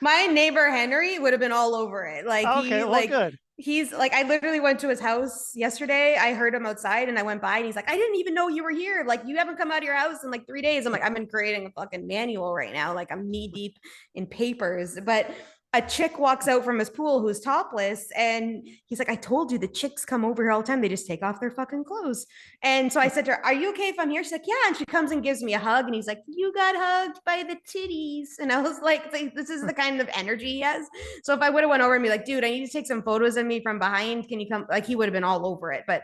my neighbor Henry would have been all over it. Like okay, well, good. he's like, I literally went to his house yesterday. I heard him outside and I went by and he's like, I didn't even know you were here. Like, you haven't come out of your house in like 3 days. I'm like, I've been creating a fucking manual right now. Like, I'm knee deep in papers. But a chick walks out from his pool who's topless and he's like, I told you the chicks come over here all the time. They just take off their fucking clothes. And so I said to her, are you okay if I'm here? She's like, yeah. And she comes and gives me a hug and he's like, you got hugged by the titties. And I was like, this is the kind of energy he has. So if I would have went over and be like, dude, I need to take some photos of me from behind. Can you come? Like, he would have been all over it. But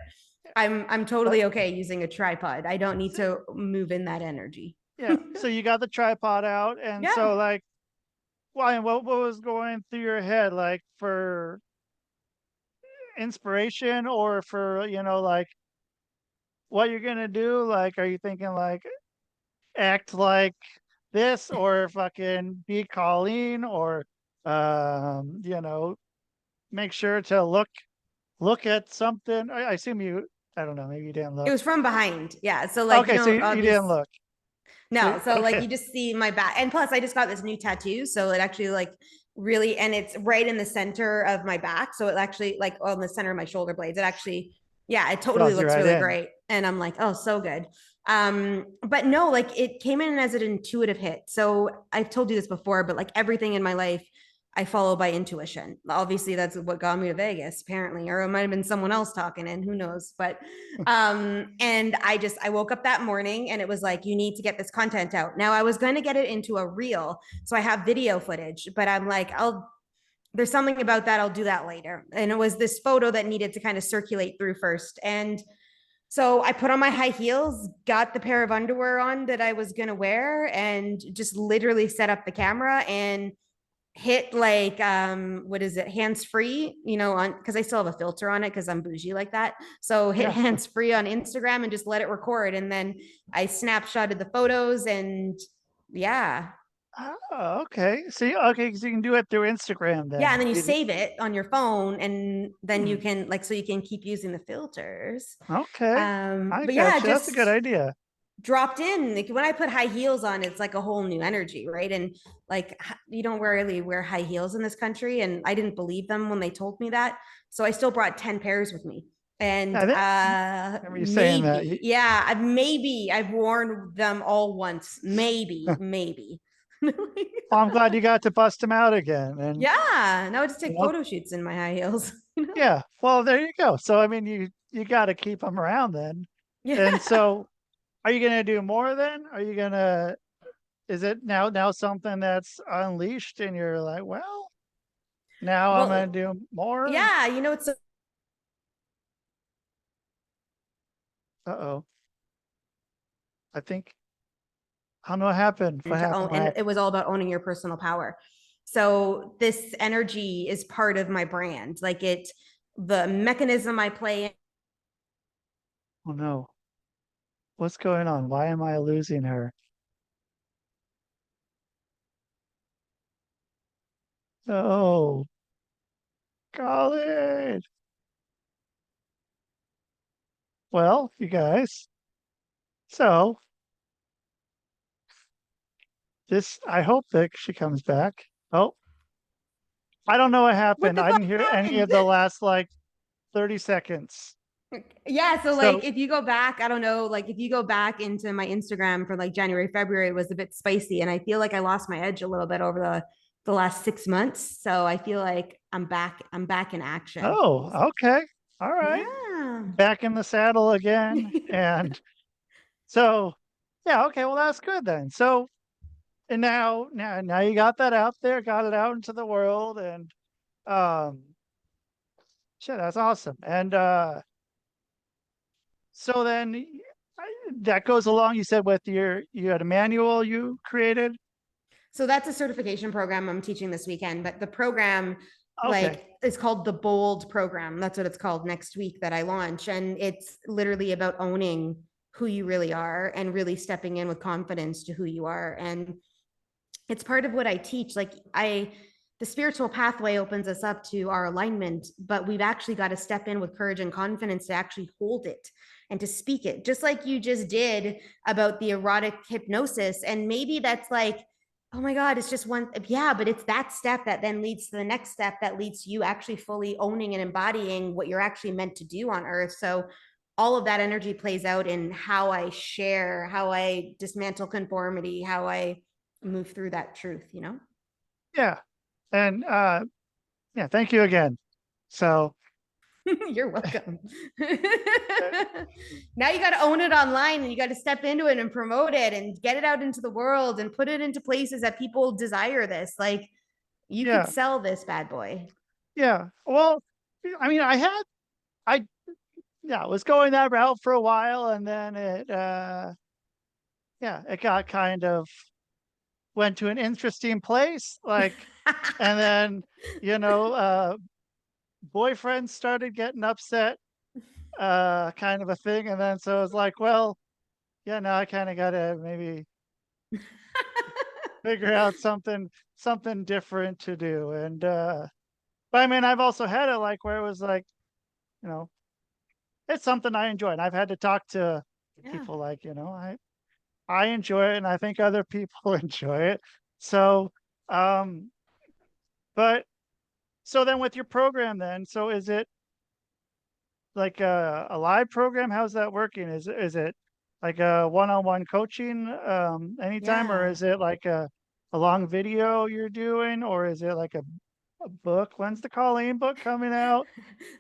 I'm totally okay using a tripod. I don't need to move in that energy. Yeah. So you got the tripod out, and Yeah. so like, why? What was going through your head, like for inspiration, or for like what you're gonna do? Like, are you thinking like act like this, or fucking be Colleen, or you know, make sure to look at something. I assume you. I don't know. Maybe you didn't It look. was from behind. Yeah. So like, Okay, so you didn't look. No, so like okay. you just see my back. And plus I just got this new tattoo. So it actually like really, and it's right in the center of my back. So it actually like on the center of my shoulder blades. It actually, yeah, it totally Draws you looks right really in. great. And I'm like, oh, so good. But no, like it came in as an intuitive hit. So I've told you this before, but like everything in my life I follow by intuition. Obviously, that's what got me to Vegas, apparently, or it might have been someone else talking in, who knows? But and I woke up that morning and it was like, you need to get this content out. Now I was going to get it into a reel, so I have video footage, but I'm like, there's something about that, I'll do that later. And it was this photo that needed to kind of circulate through first. And so I put on my high heels, got the pair of underwear on that I was going to wear, and just literally set up the camera and hit like what is it, hands free, on, because I still have a filter on it because I'm bougie like that. So hit hands free on Instagram and just let it record, and then I snapshotted the photos, and yeah. Oh, okay. See, okay, so you can do it through Instagram then. Yeah, and then you save it on your phone, and then you Hmm. can so you can keep using the filters. Okay, I But yeah, gotcha. That's a good just idea. dropped in. Like when I put high heels on, it's like a whole new energy, right? And like you don't really wear high heels in this country, and I didn't believe them when they told me that. So I still brought 10 pairs with me. And Remember you saying that. maybe I've worn them all once. Maybe. Well, I'm glad you got to bust them out again. And Yeah, now I just you take know, photo shoots in my high heels. yeah. Well, there you go. So I mean, you got to keep them around then. Yeah. And so, are you gonna do more then? Are you gonna? Is it now something that's unleashed, and you're like, well, now I'm gonna Well, do more? yeah, it's Uh-oh. I think I don't know what happened. What to happened? own, and it was all about owning your personal power. So this energy is part of my brand. Like the mechanism I play in. Oh no. What's going on? Why am I losing her? No. Colin. Well, you guys. So I hope that she comes back. Oh, I don't know what What happened. the I fuck didn't hear any happened? of the last like 30 seconds. Yeah, so So, like if you go back, I don't know, like if you go back into my Instagram for like January, February, it was a bit spicy, and I feel like I lost my edge a little bit over the last 6 months. So I feel like I'm back in action. oh, okay. All right. Yeah. Back in the saddle again. And so, yeah, okay, well that's good then. So, and now you got that out there, got it out into the world, and um shit, that's awesome. And so then that goes along, you said, with you had a manual you created. So that's a certification program I'm teaching this weekend, but the program Okay. is called the Bold program. That's what it's called next week that I launch. And it's literally about owning who you really are and really stepping in with confidence to who you are. And it's part of what I teach. Like the spiritual pathway opens us up to our alignment, but we've actually got to step in with courage and confidence to actually hold it and to speak it, just like you just did about the erotic hypnosis. And maybe that's like, oh my God, it's just one. Yeah, but it's that step that then leads to the next step that leads to you actually fully owning and embodying what you're actually meant to do on earth. So all of that energy plays out in how I share, how I dismantle conformity, how I move through that truth, you know? Yeah. And yeah, thank you again. So You're welcome. uh, Now you got to own it online and you got to step into it and promote it and get it out into the world and put it into places that people desire this. Like you could yeah, sell this bad boy. yeah. Well, I mean, I yeah, was going that route for a while, and then yeah, it got kind of went to an interesting place, like, and then, you know, boyfriends started getting upset, kind of a thing, and then so it was like, well, yeah, now I kind of gotta maybe figure out something different to do, and but I mean, I've also had it like where it was like, you know, it's something I enjoy, and I've had to talk to Yeah. people like, you know, I enjoy it, and I think other people enjoy it. So, um, but so then with your program, then, so is it like a live program? How's that working? Is it like a one-on-one coaching anytime, or Yeah. is it like a long video you're doing, or is it like a book? When's the Colleen book coming out?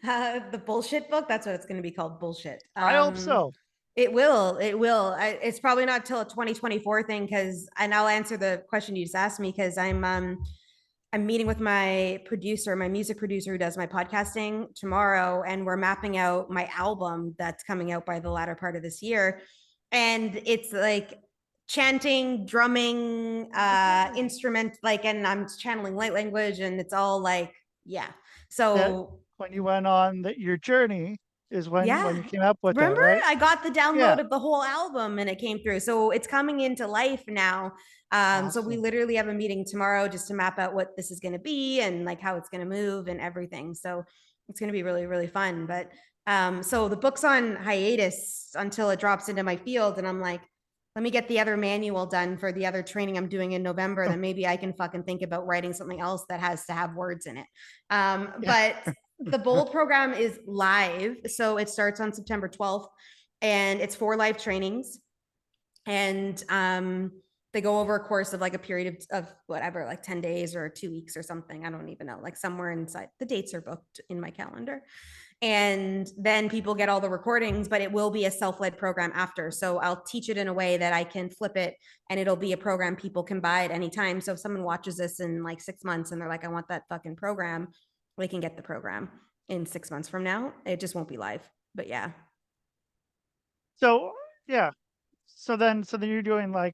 The bullshit book, that's what it's going to be called, bullshit. I hope so. It will. It's probably not till a 2024 thing because, and I'll answer the question you just asked me because I'm meeting with my producer, my music producer who does my podcasting tomorrow, and we're mapping out my album that's coming out by the latter part of this year. And it's like chanting, drumming, instrument, like, and I'm channeling light language, and it's all like, yeah. That So when you went on your journey is when yeah. you came up with that, Remember, right? I got the Yeah, download of the whole album and it came through. So it's coming into life now. So we awesome. literally have a meeting tomorrow just to map out what this is going to be and like how it's going to move and everything. So it's going to be really, really fun. But so the book's on hiatus until it drops into my field. And I'm like, let me get the other manual done for the other training I'm doing in November. Then maybe I can fucking think about writing something else that has to have words in it. Yeah. But the Bold program is live. So it starts on September 12th and it's 4 live trainings. And they go over a course of like a period of whatever, like 10 days or 2 weeks or something. I don't even know, like somewhere inside the dates are booked in my calendar. And then people get all the recordings, but it will be a self-led program after. So I'll teach it in a way that I can flip it and it'll be a program people can buy at any time. So if someone watches this in like 6 months and they're like, I want that fucking program, they can get the program in 6 months from now. It just won't be live, but yeah. So yeah. So then you're doing like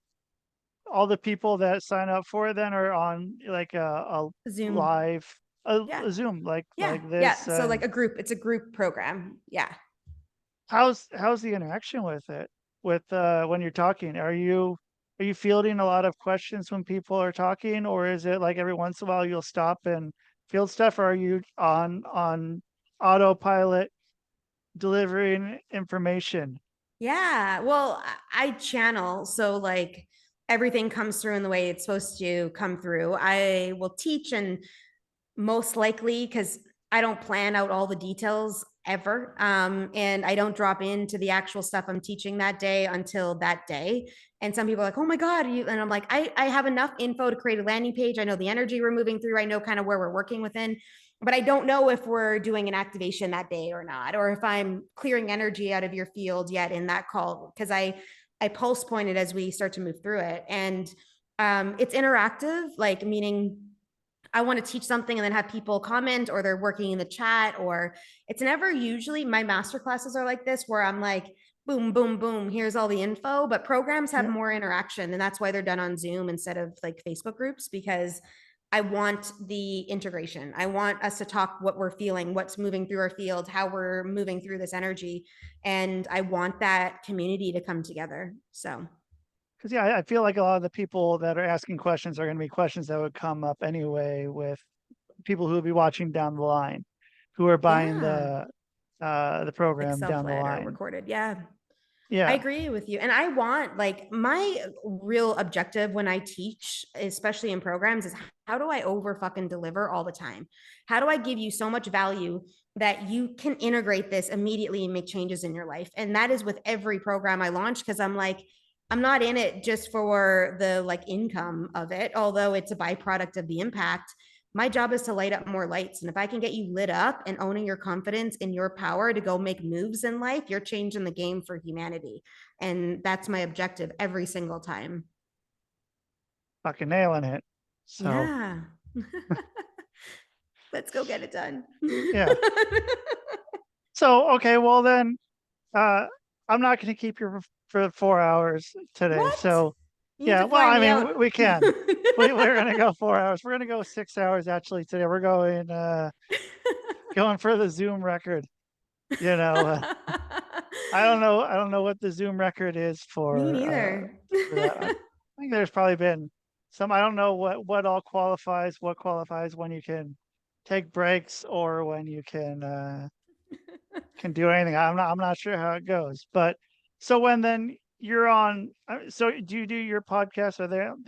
all the people that sign up for it then are on like a Zoom. live Yeah. a Zoom Yeah. like Yeah. this. So like a group, it's a group program. Yeah. How's the interaction with it? With when you're talking, are you fielding a lot of questions when people are talking, or is it like every once in a while you'll stop and field stuff, or are you on autopilot delivering information? Yeah. Well, I channel. So like everything comes through in the way it's supposed to come through. I will teach and most likely because I don't plan out all the details ever. And I don't drop into the actual stuff I'm teaching that day until that day. And some people are like, oh my God. And I'm like, I have enough info to create a landing page. I know the energy we're moving through. I know kind of where we're working within, but I don't know if we're doing an activation that day or not, or if I'm clearing energy out of your field yet in that call. Cause I pulse point it as we start to move through it. And it's interactive, like meaning I want to teach something and then have people comment or they're working in the chat, or it's never usually my master classes are like this where I'm like, boom, boom, boom, here's all the info. But programs have Yeah, more interaction. And that's why they're done on Zoom instead of like Facebook groups, because I want the integration. I want us to talk what we're feeling, what's moving through our field, how we're moving through this energy. And I want that community to come together. So because yeah, I feel like a lot of the people that are asking questions are going to be questions that would come up anyway with people who will be watching down the line, who are buying yeah, the like program down the self-led or line. recorded. Yeah. Yeah. I agree with you. And I want, like, my real objective when I teach, especially in programs, is how do I over fucking deliver all the time? How do I give you so much value that you can integrate this immediately and make changes in your life? And that is with every program I launch, because I'm like, I'm not in it just for the like income of it, although it's a byproduct of the impact. My job is to light up more lights. And if I can get you lit up and owning your confidence in your power to go make moves in life, you're changing the game for humanity. And that's my objective every single time. Fucking nailing it. So Yeah. Let's go get it done. yeah. So okay, well then I'm not going to keep you for 4 hours today. What? So You need yeah, to well, fly I me mean, out. we can. We're going to go 4 hours. We're going to go 6 hours actually today. We're going for the Zoom record. You know, I don't know what the Zoom record is Me neither. for that. I think there's probably been some. I don't know what qualifies when you can take breaks or when you can do anything. I'm not sure how it goes. But so when then you're on, so do you do your podcast?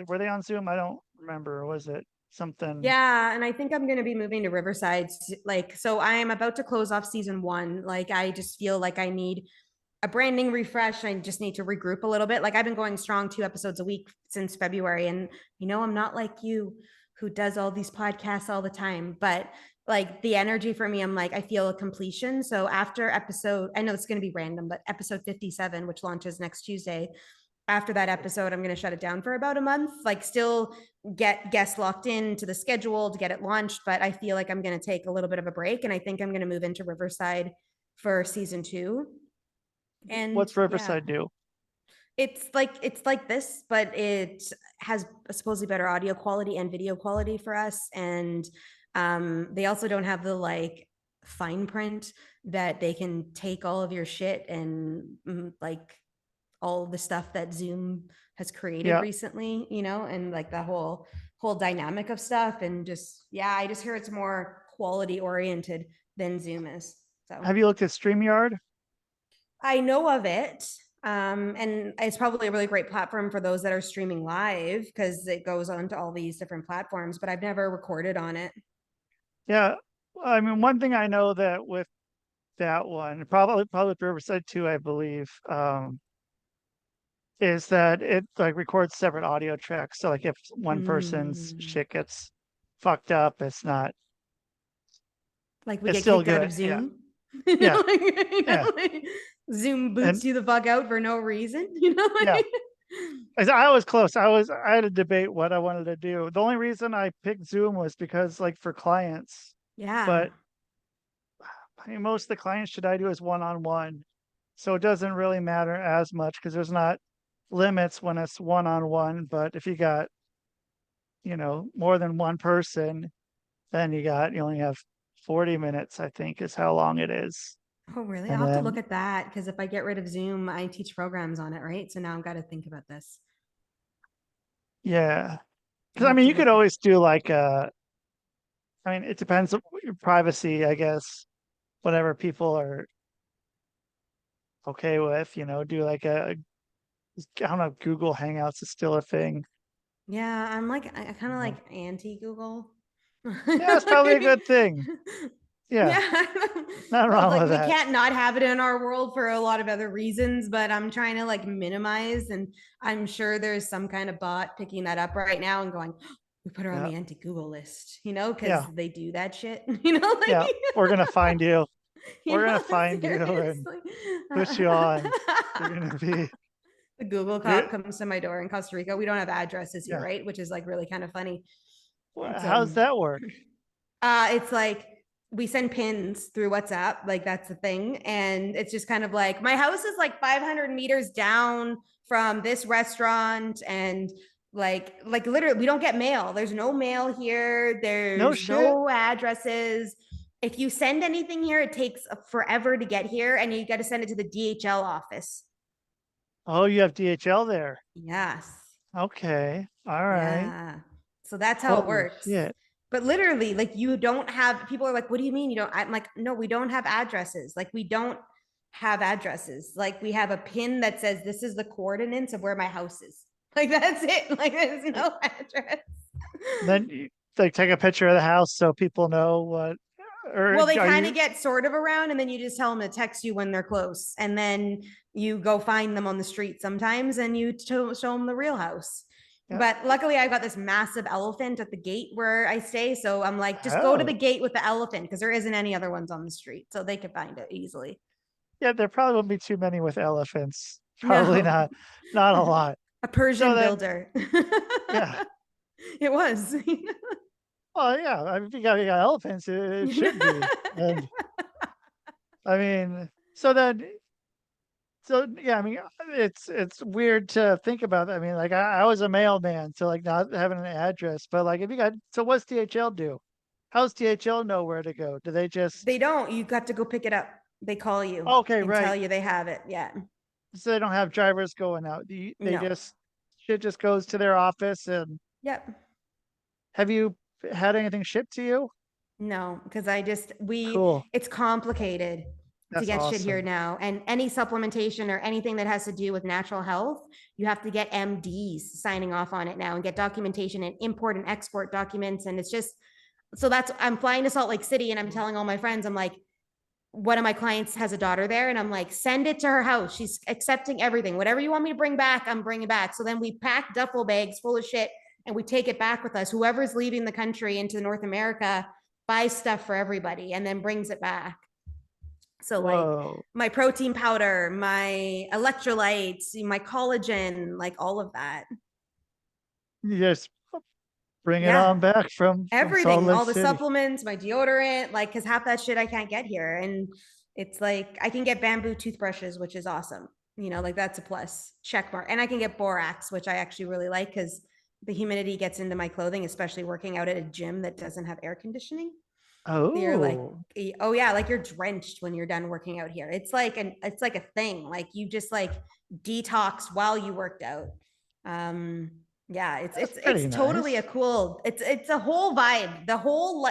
Were they on Zoom? I don't remember. Or was it something? Yeah, and I think I'm going to be moving to Riverside. Like, so I am about to close off season 1. Like, I just feel like I need a branding refresh. I just need to regroup a little bit. Like, I've been going strong 2 episodes a week since February, and I'm not like you who does all these podcasts all the time, but like the energy for me, I'm like, I feel a completion. So after episode, I know it's going to be random, but episode 57, which launches next Tuesday, after that episode, I'm going to shut it down for about a month, like still get guests locked into the schedule to get it launched. But I feel like I'm going to take a little bit of a break, and I think I'm going to move into Riverside for season 2. And What's yeah, Riverside do? it's like this, but it has supposedly better audio quality and video quality for us. And they also don't have the like fine print that they can take all of your shit and like all the stuff that Zoom has created Yeah. recently, and like the whole dynamic of stuff. And just, yeah, I just hear it's more quality oriented than Zoom is. So Have you looked at StreamYard? I know of it. And it's probably a really great platform for those that are streaming live, because it goes onto all these different platforms, but I've never recorded on it. Yeah. I mean, one thing I know that with that one, probably with Riverside too, I believe, is that it like records separate audio tracks. So like if one person's Mm. shit gets fucked up, Like we it's get still kicked out good. of Yeah. Zoom. Yeah. Like, Yeah. like Zoom And boots you the fuck out for no reason. yeah, I was close. I had a debate what I wanted to do. The only reason I picked Zoom was because like for clients, Yeah. but I mean, most of the client shit I do is one-on-one. So it doesn't really matter as much because there's not limits when it's one-on-one. But if you got, more than one person, then you only have 40 minutes, I think is how long it is. Oh, really? And I'll have to look then, at that, because if I get rid of Zoom, I teach programs on it, right? So now I've got to think about this. yeah. I'll Because I have mean, to you could look at. always do like I mean, it depends on your privacy, I guess, whatever people are okay with, do like I don't know, if Google Hangouts is still a thing. Yeah, I'm like, I kind of Mhm. like anti Google. Yeah, it's probably a good thing. Yeah, Yeah, not I was wrong like, with we that. can't not have it in our world for a lot of other reasons, but I'm trying to like minimize, and I'm sure there's some kind of bot picking that up right now and going, we put her on Yeah, the anti-Google list, because yeah, they do that shit, yeah. like, We're gonna find you. We're gonna find you and seriously. put you on. You're gonna be The Google you're cop comes to my door in Costa Rica. We don't have addresses here, yeah. right? Which is like really kind of funny. It's How's that work? it's like we send pins through WhatsApp, like that's the thing. And it's just kind of like my house is like 500 meters down from this restaurant, and like literally we don't get mail. There's no mail here. No There's shit. no addresses. If you send anything here, it takes forever to get here, and you got to send it to the DHL office. Oh, you have DHL there. Yes. Okay. All right. Yeah. So that's how it Holy works. shit. But literally, like, you don't have, people are like, what do you mean you don't? I'm like, no, we don't have addresses. Like, we don't have addresses. Like we have a pin that says this is the coordinates of where my house is. Like that's it. Like there's no address. Then you like take a picture of the house so people know what. Or Well, they are kind you? of get sort of around, and then you just tell them to text you when they're close, and then you go find them on the street sometimes, and you show them the real house. Yeah. But luckily, I got this massive elephant at the gate where I stay, so I'm like, just go to the Oh. gate with the elephant because there isn't any other ones on the street, so they could find it easily. Yeah, there probably won't be too many with elephants. Probably No, not a lot. a So Persian then, builder. yeah. It was. Well, yeah. I mean, if you got elephants, it should be. And I mean, so yeah. I mean, it's weird to think about. I mean, like I was a mailman, so like not having an address, but like if you got, so what's DHL do? How's DHL know where to go? Do they just? They don't. You got to go pick it up. They call you Okay, and tell right. you they have it. Yeah. So they don't have drivers going out. They No. just shit just goes to their office. And Yep. have you had anything shipped to you? No, because Cool. it's complicated to That's get shit here awesome. now. And any supplementation or anything that has to do with natural health, you have to get MDs signing off on it now and get documentation and import and export documents. And it's just, so I'm flying to Salt Lake City and I'm telling all my friends, I'm like, one of my clients has a daughter there and I'm like, send it to her house. She's accepting everything. Whatever you want me to bring back, I'm bringing back. So then we pack duffel bags full of shit and we take it back with us. Whoever's leaving the country into North America buys stuff for everybody and then brings it back. So like Whoa. my protein powder, my electrolytes, my collagen, like all of that. You just bring it Yeah. on back from Salt Everything, Lake all the City. supplements, my deodorant, like, cause half that shit I can't get here. And it's like, I can get bamboo toothbrushes, which is awesome. You know, like that's a plus, check mark. And I can get borax, which I actually really like because the humidity gets into my clothing, especially working out at a gym that doesn't have air conditioning. You're like, Oh, oh yeah, like you're drenched when you're done working out here. It's like a thing. Like you just like detox while you worked out. Yeah, that's pretty it's totally a nice. cool, it's a whole vibe.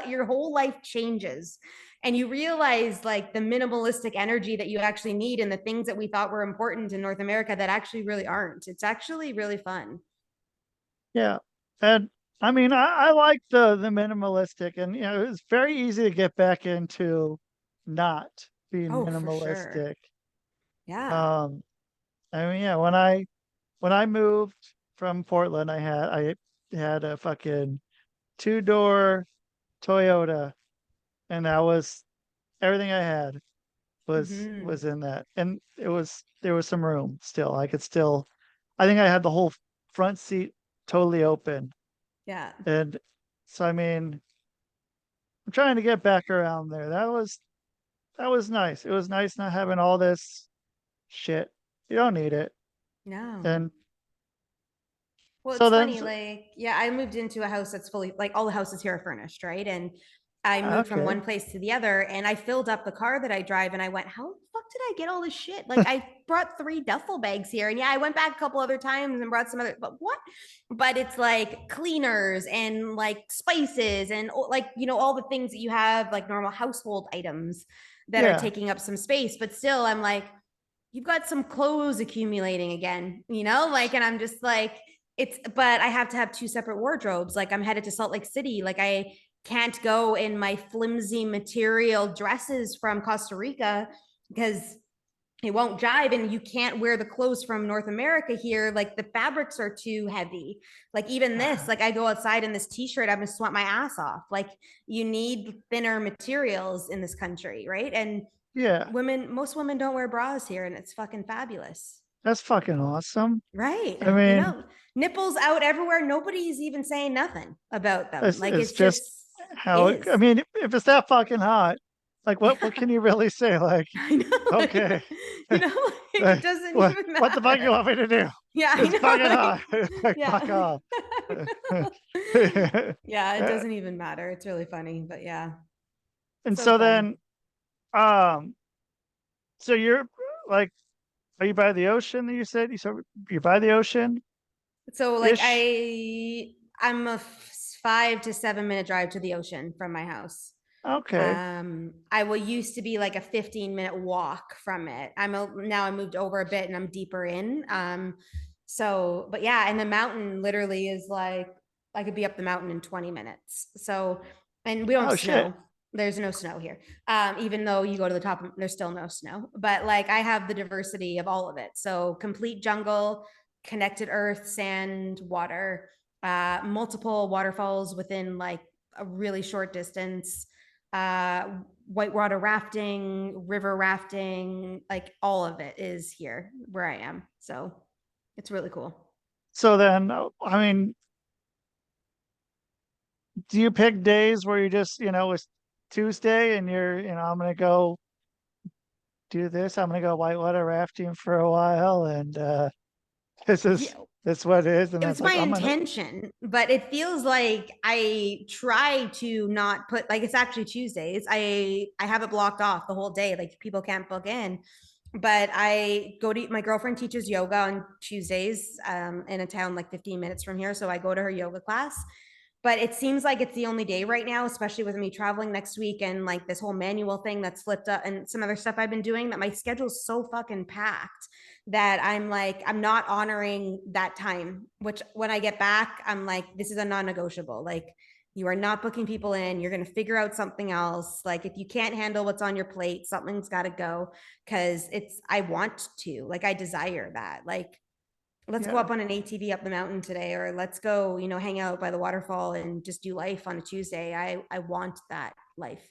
Your whole life changes. And you realize like the minimalistic energy that you actually need and the things that we thought were important in North America that actually really aren't. It's actually really fun. Yeah. And I mean, I like the minimalistic, and you know, it's very easy to get back into not being Oh, for sure. minimalistic. Yeah. Um, I mean, yeah, when I moved from Portland, I had a fucking two-door Toyota, and that was everything I had Hmm. was in that. And there was some room still. I think I had the whole front seat totally open. Yeah. And so I mean, I'm trying to get back around there. That was nice. It was nice not having all this shit. You don't need it. No. And Well, so it's then funny, like, yeah, I moved into a house that's fully, like, all the houses here are furnished, right? And I moved from okay. one place to the other and I filled up the car that I drive and I went, how the fuck did I get all this shit? Like, I brought 3 duffel bags here. And yeah, I went back a couple other times and brought some other, but what? But it's like cleaners and like spices and like, you know, all the things that you have, like normal household items that are Yeah, taking up some space. But still, I'm like, you've got some clothes accumulating again, you know, like, and I'm just like, but I have to have 2 separate wardrobes. Like I'm headed to Salt Lake City. Like I can't go in my flimsy material dresses from Costa Rica because it won't jive and you can't wear the clothes from North America here. Like the fabrics are too heavy. Like even this, like I go outside in this t-shirt, I'm gonna sweat my ass off. Like you need thinner materials in this country, right? And yeah. most women don't wear bras here and it's fucking fabulous. That's fucking awesome. Right. I You mean, know, nipples out everywhere. Nobody's even saying nothing about them. Like it's it's just just I is. mean, if it's that fucking hot, like what can you really say? Like, I know. okay, You know, like, it doesn't even what the fuck you matter. want me to do? Yeah, I It's know. fucking Like, hot. Like, fuck yeah. off. Yeah, it doesn't even matter. It's really funny, but yeah, And so so fun. then, um, so you're like, are you by the ocean? That you said you're by the ocean So like ish. I'm a 5 to 7 minute drive to the ocean from my house. Okay. I will used to be like a 15-minute walk from it. Now I moved over a bit and I'm deeper in. So, but yeah, and the mountain literally is like, I could be up the mountain in 20 minutes. So, and we don't Oh have shit. snow. There's no snow here. Even though you go to the top, there's still no snow. But like I have the diversity of all of it. So complete jungle, connected earth, sand, water, multiple waterfalls within like a really short distance, whitewater rafting, river rafting, like all of it is here where I am. So it's really cool. So then, I mean, do you pick days where you just, it's Tuesday and I'm gonna go do this. I'm gonna go whitewater rafting for a while, and this is Yeah, this what it is, and it that's was my like I'm gonna. intention, but it feels like I try to not put like it's actually Tuesdays. I have it blocked off the whole day. Like people can't book in. But I go to my girlfriend teaches yoga on Tuesdays in a town like 15 minutes from here. So I go to her yoga class. But it seems like it's the only day right now, especially with me traveling next week and like this whole manual thing that's flipped up and some other stuff I've been doing, that my schedule's so fucking packed that I'm like, I'm not honoring that time, which when I get back, I'm like, this is a non-negotiable. Like, you are not booking people in. You're going to figure out something else. Like, if you can't handle what's on your plate, something's got to go, because I want to, like, I desire that. Like, let's go Yeah. up on an ATV up the mountain today, or let's go, hang out by the waterfall and just do life on a Tuesday. I want that life.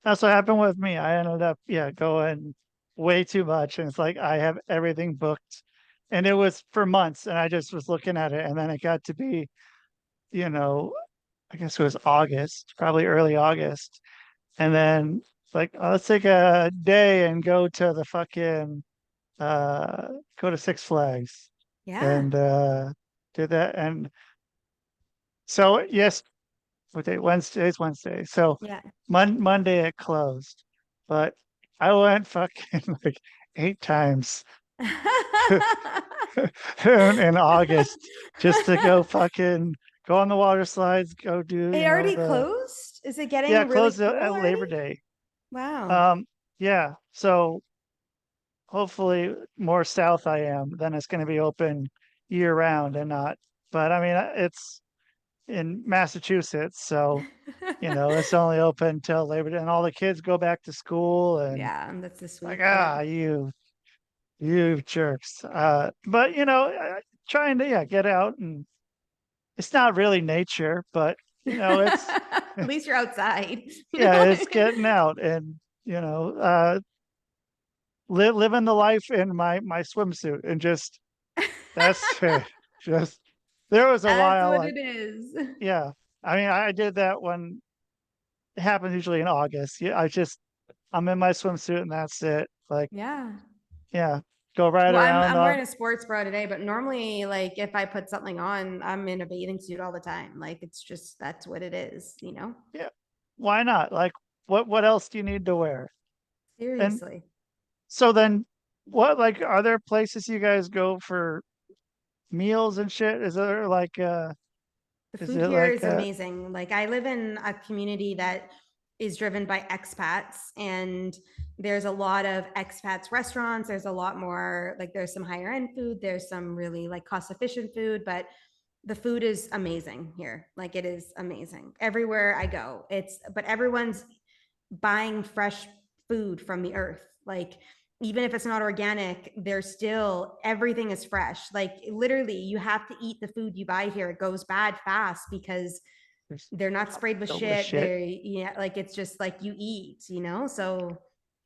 That's what happened with me. I ended up, going way too much, and it's like I have everything booked, and it was for months, and I just was looking at it, and then it got to be, you know, I guess it was August, probably early August, and then it's like, oh, let's take a day and go to the fucking uh go to Six Flags Yeah. and did that. And so yes, what day? Wednesday's Wednesday. So Yeah. Monday it closed, but I went fucking like 8 times in August just to go fucking go on the water slides, go do, It already closed? Is it yeah, getting really closed cool at Labor already? Day. Wow. Um, yeah. So hopefully more south I am, then it's going to be open year round and not. But I mean, it's in Massachusetts, so it's only open till Labor Day, and all the kids go back to school, and Yeah, that's this like, week. Yeah. you jerks. But trying to get out, and it's not really nature, but it's At least you're outside. it's getting out, and you know, uh, living the life in my swimsuit, and just that's just there was a That's while what like, it is. yeah. I mean, I did that when it happens usually in August. Yeah, I'm in my swimsuit and that's it. Like, Yeah. yeah, go right Well, around I'm on. wearing a sports bra today, but normally, like, if I put something on, I'm in a bathing suit all the time. Like, it's just that's what it is. Yeah, why not? Like, what else do you need to wear? And Seriously. so then, what like are there places you guys go for meals and shit? Is there like The is food it here like is amazing. Like, I live in a community that is driven by expats, and there's a lot of expats restaurants. There's a lot more, like, there's some higher end food, there's some really like cost efficient food, but the food is amazing here. Like, it is amazing everywhere I go. But everyone's buying fresh food from the earth. Like, even if it's not organic, there's still everything is fresh. Like, literally, you have to eat the food you buy here. It goes bad fast because there's they're not sprayed with filled with shit. shit? Like, it's just like you eat. So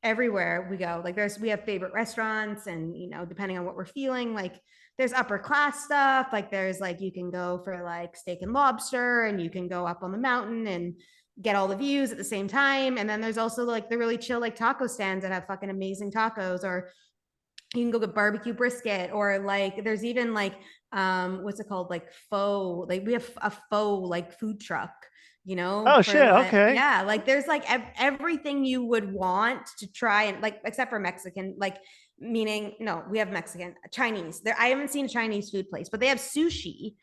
everywhere we go, like, we have favorite restaurants, and depending on what we're feeling, like, there's upper class stuff. Like, there's like, you can go for like steak and lobster, and you can go up on the mountain and get all the views at the same time. And then there's also like the really chill like taco stands that have fucking amazing tacos, or you can go get barbecue brisket, or like there's even like what's it called, like faux, like we have a faux like food truck, Oh for shit, like, okay. yeah, like there's like everything you would want to try, and like except for Mexican, like, meaning no, we have Mexican, Chinese there. I haven't seen a Chinese food place, but they have sushi,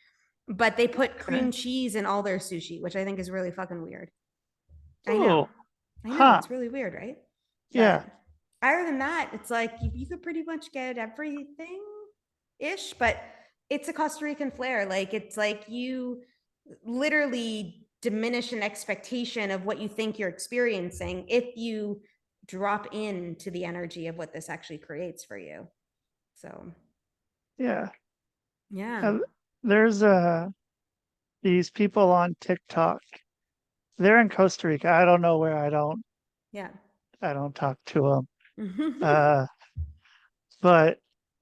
but they put Okay. cream cheese in all their sushi, which I think is really fucking weird. I know. Oh, I know. huh. It's really weird, right? Yeah. But other than that, it's like you could pretty much get everything ish, but it's a Costa Rican flair. Like it's like you literally diminish an expectation of what you think you're experiencing if you drop into the energy of what this actually creates for you. So Yeah. yeah. Uh, there's these people on TikTok. They're in Costa Rica. I don't know where. Yeah. I don't talk to them. But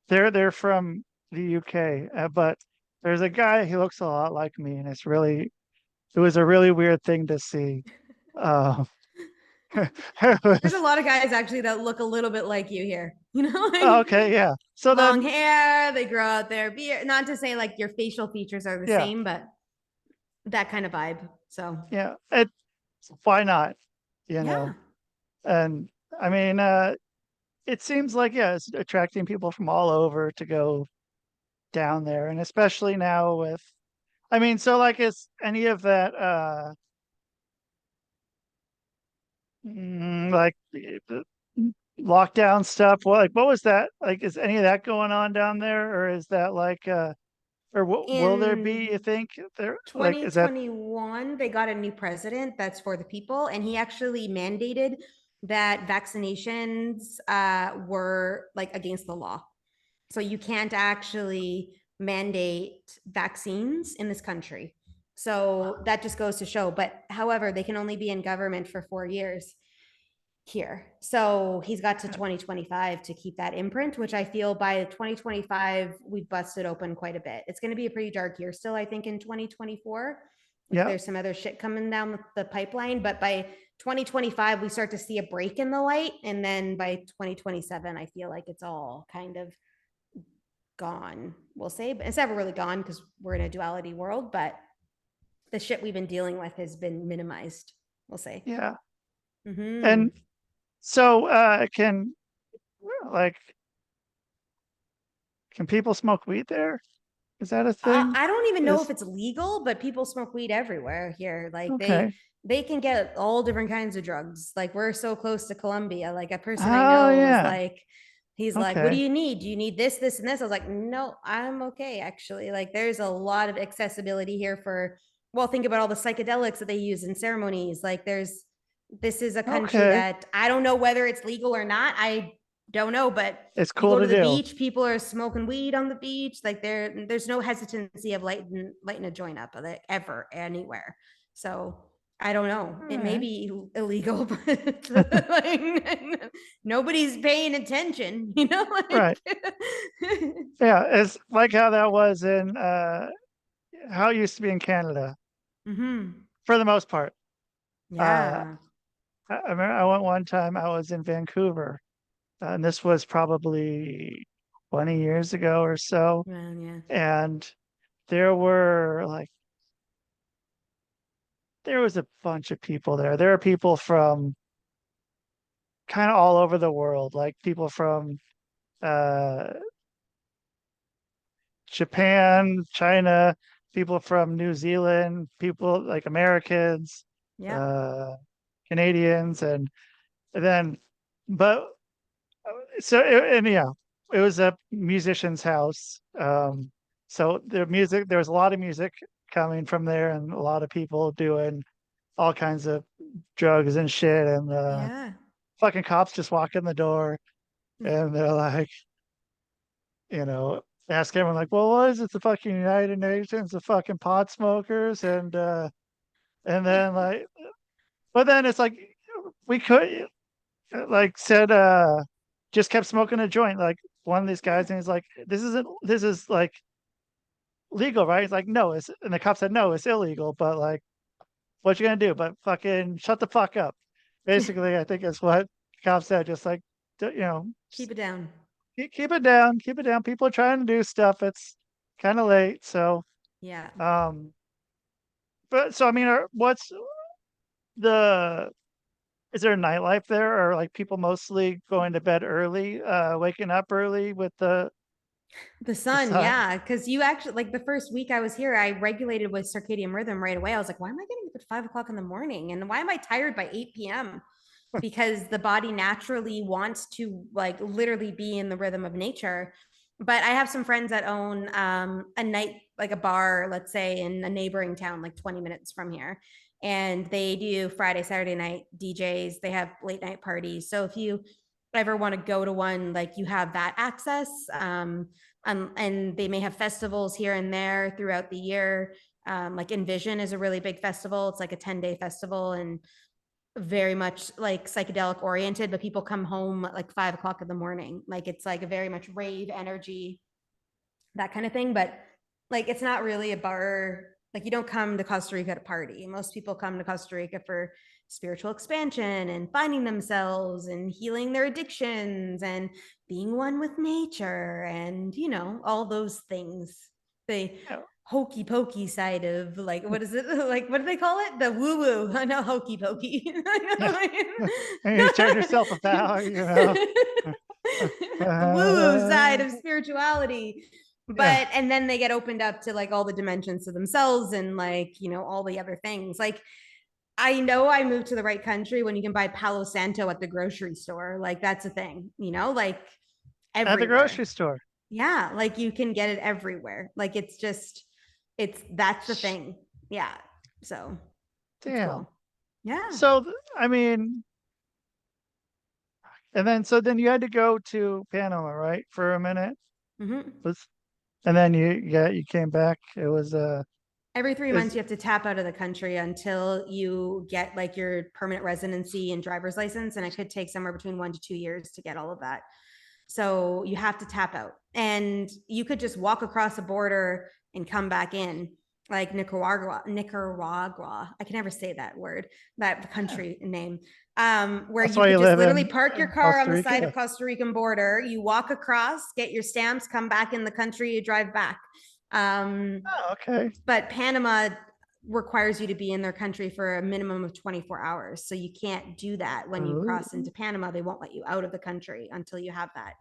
they're from the UK. But there's a guy. He looks a lot like me, and it was a really weird thing to see. Um, There's a lot of guys actually that look a little bit like you here, like okay, yeah. So long then, hair, they grow out their beard. Not to say like your facial features are the yeah, same, but that kind of vibe. So yeah. Why not? You yeah. know, and I mean, it seems like yeah, it's attracting people from all over to go down there, and especially now with, I mean, so like, is any of that like the lockdown stuff? What was that like? Is any of that going on down there, or is that like or what will there be? You In think there like is that 2021, they got a new president that's for the people, and he actually mandated that vaccinations were like against the law. So you can't actually mandate vaccines in this country. So that just goes to show. But however, they can only be in government for 4 years here. So he's got to 2025 to keep that imprint, which I feel by 2025, we've busted open quite a bit. It's going to be a pretty dark year still, I think, in 2024. yeah? There's some other shit coming down the pipeline, but by 2025, we start to see a break in the light. And then by 2027, I feel like it's all kind of gone, we'll say, but it's never really gone because we're in a duality world, but the shit we've been dealing with has been minimized, we'll say. Yeah. Mm-hmm. And so like can people smoke weed there? Is that a thing? I don't even know Is if it's legal, but people smoke weed everywhere here. Like okay. they can get all different kinds of drugs. Like we're so close to Colombia. Like a person I Oh know was yeah. like, he's like, what do Okay. you need? Do you need this, this, and this? I was like, no, I'm okay. Actually, like there's a lot of accessibility here for, well, think about all the psychedelics that they use in ceremonies. Like this is a country Okay. that I don't know whether it's legal or not. I don't know, but It's you cool go to to the do. beach, people are smoking weed on the beach. Like there's no hesitancy of lighting a joint up like, ever anywhere. So I don't know. All It may right. be illegal, but like, nobody's paying attention, Right. like Yeah, it's like how that was in how it used to be in Canada mm-hmm. for the most part. Uh Yeah. I remember I went one time, I was in Vancouver, and this was probably 20 years ago or so, Well, yeah. and there were like there was a bunch of people there. There are people from kind of all over the world, like people from uh Japan, China, people from New Zealand, people like Americans, Yeah. uh, Canadians, and then, but and yeah, it was a musician's house. So there was a lot of music coming from there, and a lot of people doing all kinds of drugs and shit, and Yeah. fucking cops just walk in the door, and they're like, you know, ask everyone like, well, what is it? The fucking United Nations, the fucking pot smokers, and then like, but then it's like we could like said just kept smoking a joint. Like one of these guys, and he's like, this is like legal, right? He's like, no, it's and the cop said, no, it's illegal, but like, what you gonna do? But fucking shut the fuck up. Basically, I think is what the cop said. Just like, you know, Keep it down. keep it down, keep it down. People are trying to do stuff. It's kind of late, so Yeah. um. But so I mean, what's the is there a nightlife there, or like people mostly going to bed early, waking up early with the The sun, sun. yeah. Because you actually, like the first week I was here, I regulated with circadian rhythm right away. I was like, why am I getting up at 5 o'clock in the morning? And why am I tired by 8 p.m.? Because the body naturally wants to like literally be in the rhythm of nature. But I have some friends that own a night, like a bar, let's say in a neighboring town, like 20 minutes from here. And they do Friday, Saturday night DJs. They have late night parties. So if you ever want to go to one, like you have that access. And they may have festivals here and there throughout the year. Like Envision is a really big festival. It's like a 10-day festival and very much like psychedelic oriented, but people come home at like 5 o'clock in the morning. Like it's like a very much rave energy, that kind of thing. But like it's not really a bar. Like you don't come to Costa Rica to party. Most people come to Costa Rica for spiritual expansion and finding themselves and healing their addictions and being one with nature and, you know, all those things. The hokey pokey side of like, what is it? Like, what do they call it? The woo woo. I know hokey pokey. And you turn yourself about, you know. The woo woo side of spirituality. But and then they get opened up to like all the dimensions of themselves and like, you know, all the other things. Like I know I moved to the right country when you can buy Palo Santo at the grocery store. Like that's a thing, you know, like everywhere. At the grocery store. Yeah, like you can get it everywhere. Like it's just, that's the thing. Yeah. So Damn. cool. Yeah. So I mean, and then you had to go to Panama, right, for a minute. And then you came back. It was every 3 months you have to tap out of the country until you get like your permanent residency and driver's license, and it could take somewhere between 1 to 2 years to get all of that. So you have to tap out, and you could just walk across the border and come back in, like Nicaragua. I can never say that word, that country name. Where That's you could you just literally park your car on the Rica. side of Costa Rican border. You walk across, get your stamps, come back in the country, you drive back. Okay. But Panama requires you to be in their country for a minimum of 24 hours. So you can't do that when you cross into Panama. They won't let you out of the country until you have that.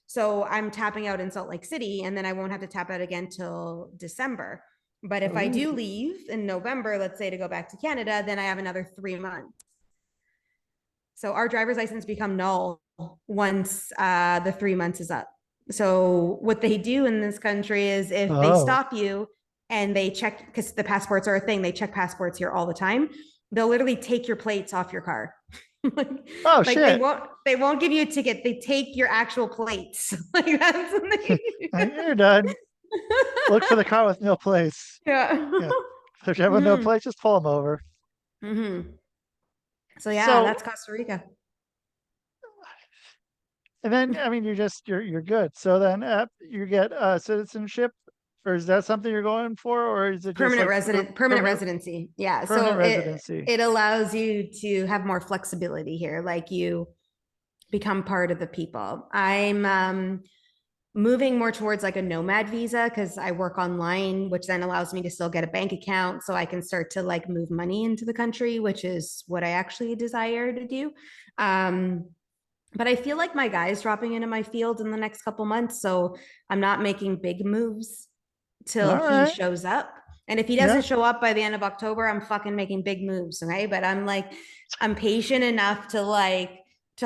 So I'm tapping out in Salt Lake City, and then I won't have to tap out again till December. But if I do leave in November, let's say to go back to Canada, then I have another 3 months. So our driver's license become null once the 3 months is up. So what they do in this country is if they stop you and they check, because the passports are a thing, they check passports here all the time. They'll literally take your plates off your car. Like shit. They won't give you a ticket. They take your actual plates. Like that's what they do. You're done. Look for the car with no plates. Yeah. If you have no plates, just pull them over. So yeah, that's Costa Rica. And then I mean you're good. So then you get citizenship, or is that something you're going for, or is it permanent just permanent residency? Yeah. Permanent residency. It allows you to have more flexibility here. Like you become part of the people. I'm moving more towards like a nomad visa because I work online, which then allows me to still get a bank account so I can start to like move money into the country, which is what I actually desire to do. But I feel like my guy's dropping into my field in the next couple months, so I'm not making big moves till he shows up. And if he doesn't show up by the end of October, I'm fucking making big moves, okay? But I'm patient enough to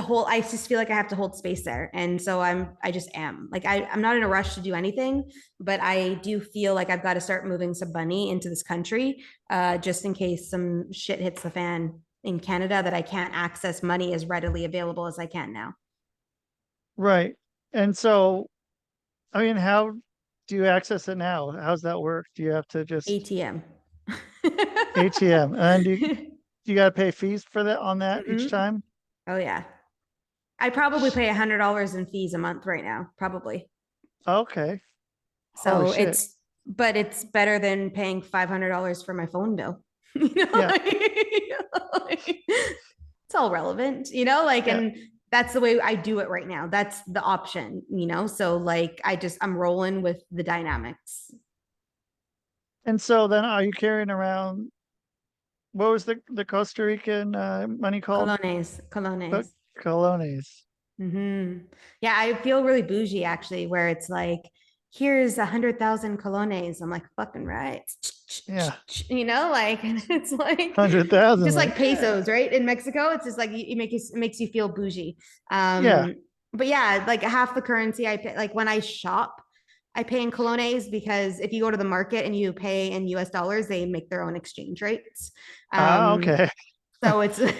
hold. I just feel like I have to hold space there, and so I just am like I'm not in a rush to do anything, but I do feel like I've got to start moving some money into this country, just in case some shit hits the fan in Canada that I can't access money as readily available as I can now. Right. And so, I mean, how do you access it now? How's that work? Do you have to just ATM? ATM, and you got to pay fees for that on that each time? Oh yeah. I probably pay $100 in fees a month right now, probably. Okay. So it's better than paying $500 for my phone bill. You know, it's all relevant, you know, like, and that's the way I do it right now. That's the option, you know? So like, I'm rolling with the dynamics. And so then are you carrying around, what was the Costa Rican money called? Colones. Colones. Yeah, I feel really bougie actually, where it's like here's 100,000 colones. I'm like, fucking right. Yeah. You know, like, and it's like 100,000. just like pesos, right? In Mexico, it's just like it makes you feel bougie. Yeah. But yeah, like half the currency I pay, like when I shop, I pay in colones because if you go to the market and you pay in US dollars, they make their own exchange rates. Okay. So it's I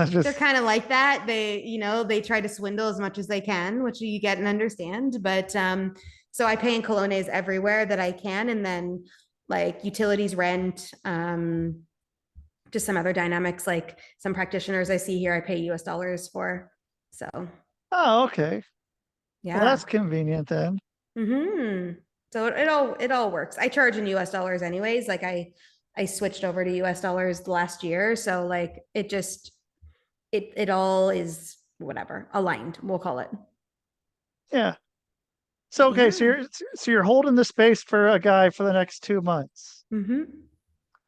was they're just, kind of like that. They, you know, they try to swindle as much as they can, which you get and understand. But so I pay in colones everywhere that I can, and then like utilities, rent, just some other dynamics, like some practitioners I see here, I pay US dollars for. So oh, okay. Well, yeah. that's convenient then. So it all works. I charge in US dollars anyways. Like I switched over to US dollars last year. So like it all is whatever aligned, we'll call it. Yeah. So okay, Yeah. so you're holding the space for a guy for the next 2 months.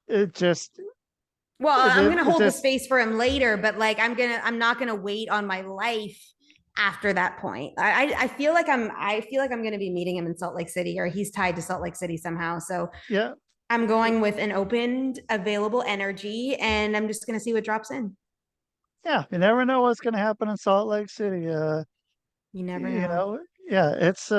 It just Well, is I'm it gonna is hold the this space for him later, but like I'm not gonna wait on my life after that point. I feel like I'm gonna be meeting him in Salt Lake City, or he's tied to Salt Lake City somehow. So yeah. I'm going with an opened, available energy, and I'm just gonna see what drops in. Yeah, you never know what's gonna happen in Salt Lake City. You never You know. know, yeah, it's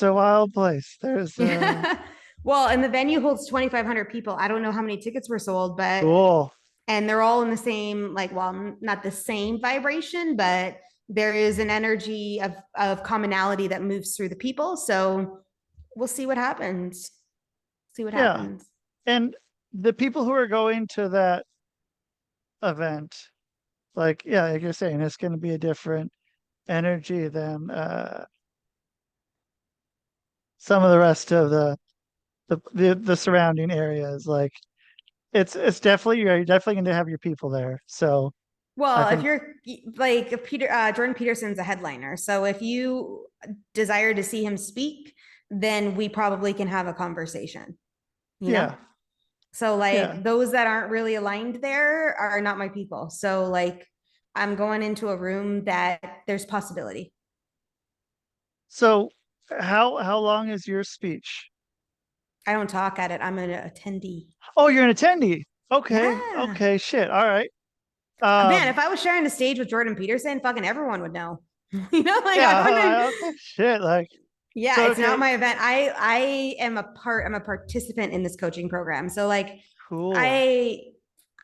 a wild place. There's Yeah. Well, and the venue holds 2,500 people. I don't know how many tickets were sold, but cool. and they're all in the same, like, well, not the same vibration, but there is an energy of commonality that moves through the people. So we'll see what happens. See what Yeah. happens. And the people who are going to that event, like, yeah, like you're saying, it's gonna be a different energy than some of the rest of the surrounding areas. Like it's definitely you're definitely going to have your people there. So I Well, if think you're like if Jordan Peterson's a headliner. So if you desire to see him speak, then we probably can have a conversation, you know? yeah, So yeah. like those that aren't really aligned there are not my people. So like I'm going into a room that there's possibility. So how long is your speech? I don't talk at it. I'm an attendee. Oh, you're an attendee. Okay, Yeah. okay, shit. All right. Man, Um, if I was sharing the stage with Jordan Peterson, fucking everyone would know. You know, like I yeah, wouldn't. okay, shit. Like Yeah, so, it's not okay, my event. I am I'm a participant in this coaching program. So like cool. I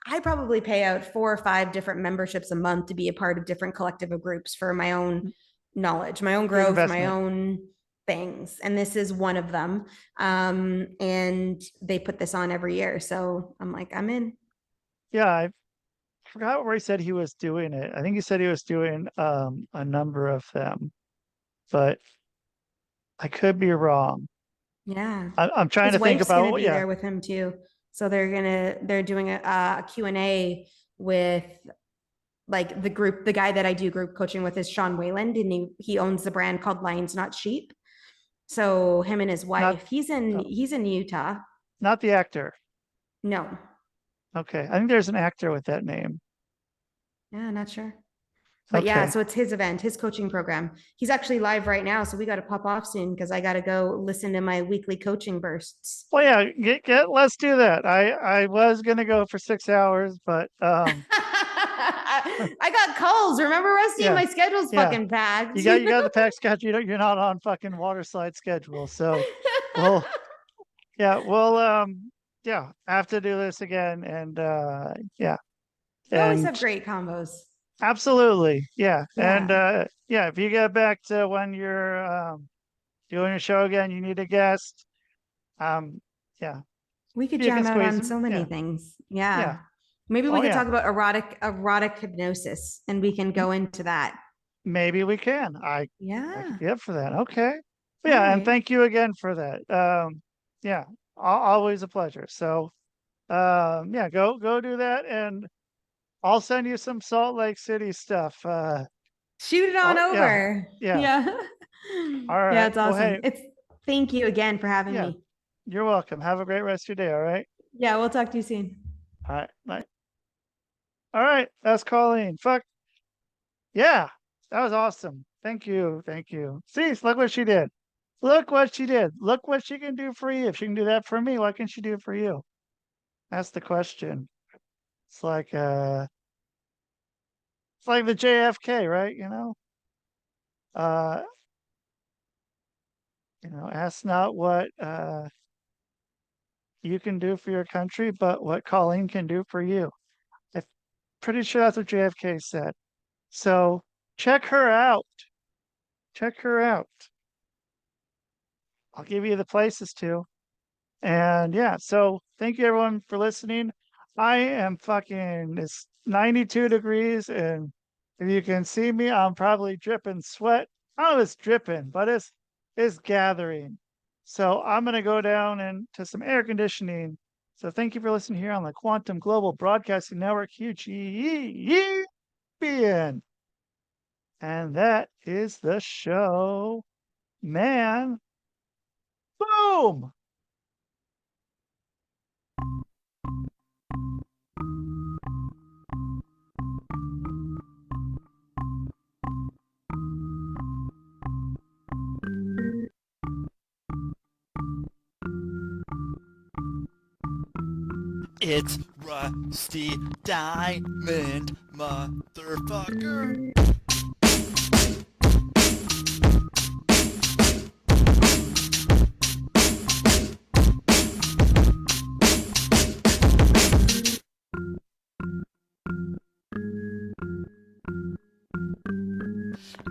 I probably pay out 4 or 5 different memberships a month to be a part of different collective of groups for my own knowledge, my own Your growth, my investment. own things. And this is one of them. And they put this on every year. So I'm like, I'm in. Yeah, I forgot where he said he was doing it. I think he said he was doing a number of them, but I could be wrong. Yeah. I'm trying His to think wife's going to about, be yeah. there with him too. So they're doing a Q&A with like the guy that I do group coaching with is Sean Wayland, and he owns the brand called Lions Not Sheep. So him and his Not wife, he's in Utah. not the actor. No, Okay. I think there's an actor with that name. yeah, not sure. But yeah, Okay. so it's his event, his coaching program. He's actually live right now, so we got to pop off soon because I got to go listen to my weekly coaching bursts. Well, yeah, let's do that. I was gonna go for 6 hours, but I got calls. Remember, Rusty? yeah, My schedule's yeah. fucking packed. You got the pack schedule. You're not on fucking water slide schedule. So well, yeah, yeah, have to do this again. And yeah. You always And have great combos. absolutely. Yeah. And Yeah, yeah, if you get back to when you're doing a show again, you need a guest. Yeah. we could If you can jam out squeeze on them. so many Yeah. things. Yeah. Yeah. Maybe we Oh could yeah. talk about erotic hypnosis and we can go into that. Maybe we can. I could Yeah. be up for that. Okay. All Yeah, and right. thank you again for that. Yeah, always a pleasure. So, yeah, go do that, and I'll send you some Salt Lake City stuff. Shoot it on Yeah, over. yeah. Yeah. All Yeah, right. it's Well, awesome. hey, Thank you again for having yeah, me. you're welcome. Have a great rest of your day. All right. Yeah, we'll talk to you soon. All right. Bye. All right. That's Colleen. Fuck. Yeah, that was awesome. Thank you. Thank you. See, look what she did. Look what she did. Look what she can do for you. If she can do that for me, what can she do for you? That's the question. It's like the JFK, right? Uh, ask not what you can do for your country, but what Colleen can do for you. I'm pretty sure that's what JFK said. So check her out. Check her out. I'll give you the places to. And yeah, so thank you everyone for listening. It's 92 degrees, and if you can see me, I'm probably dripping sweat. I don't know if it's dripping, but it's gathering. So I'm gonna go down into some air conditioning. So thank you for listening here on the Quantum Global Broadcasting Network, QGEBN. And that is the show. Man. Boom! It's Rusty Diamond, motherfucker.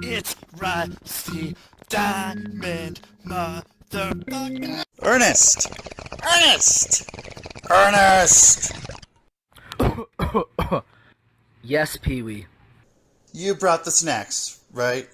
It's Rusty Diamond, motherfucker. Ernest! Ernest! Ernest! Yes, Pee-wee. You brought the snacks, right?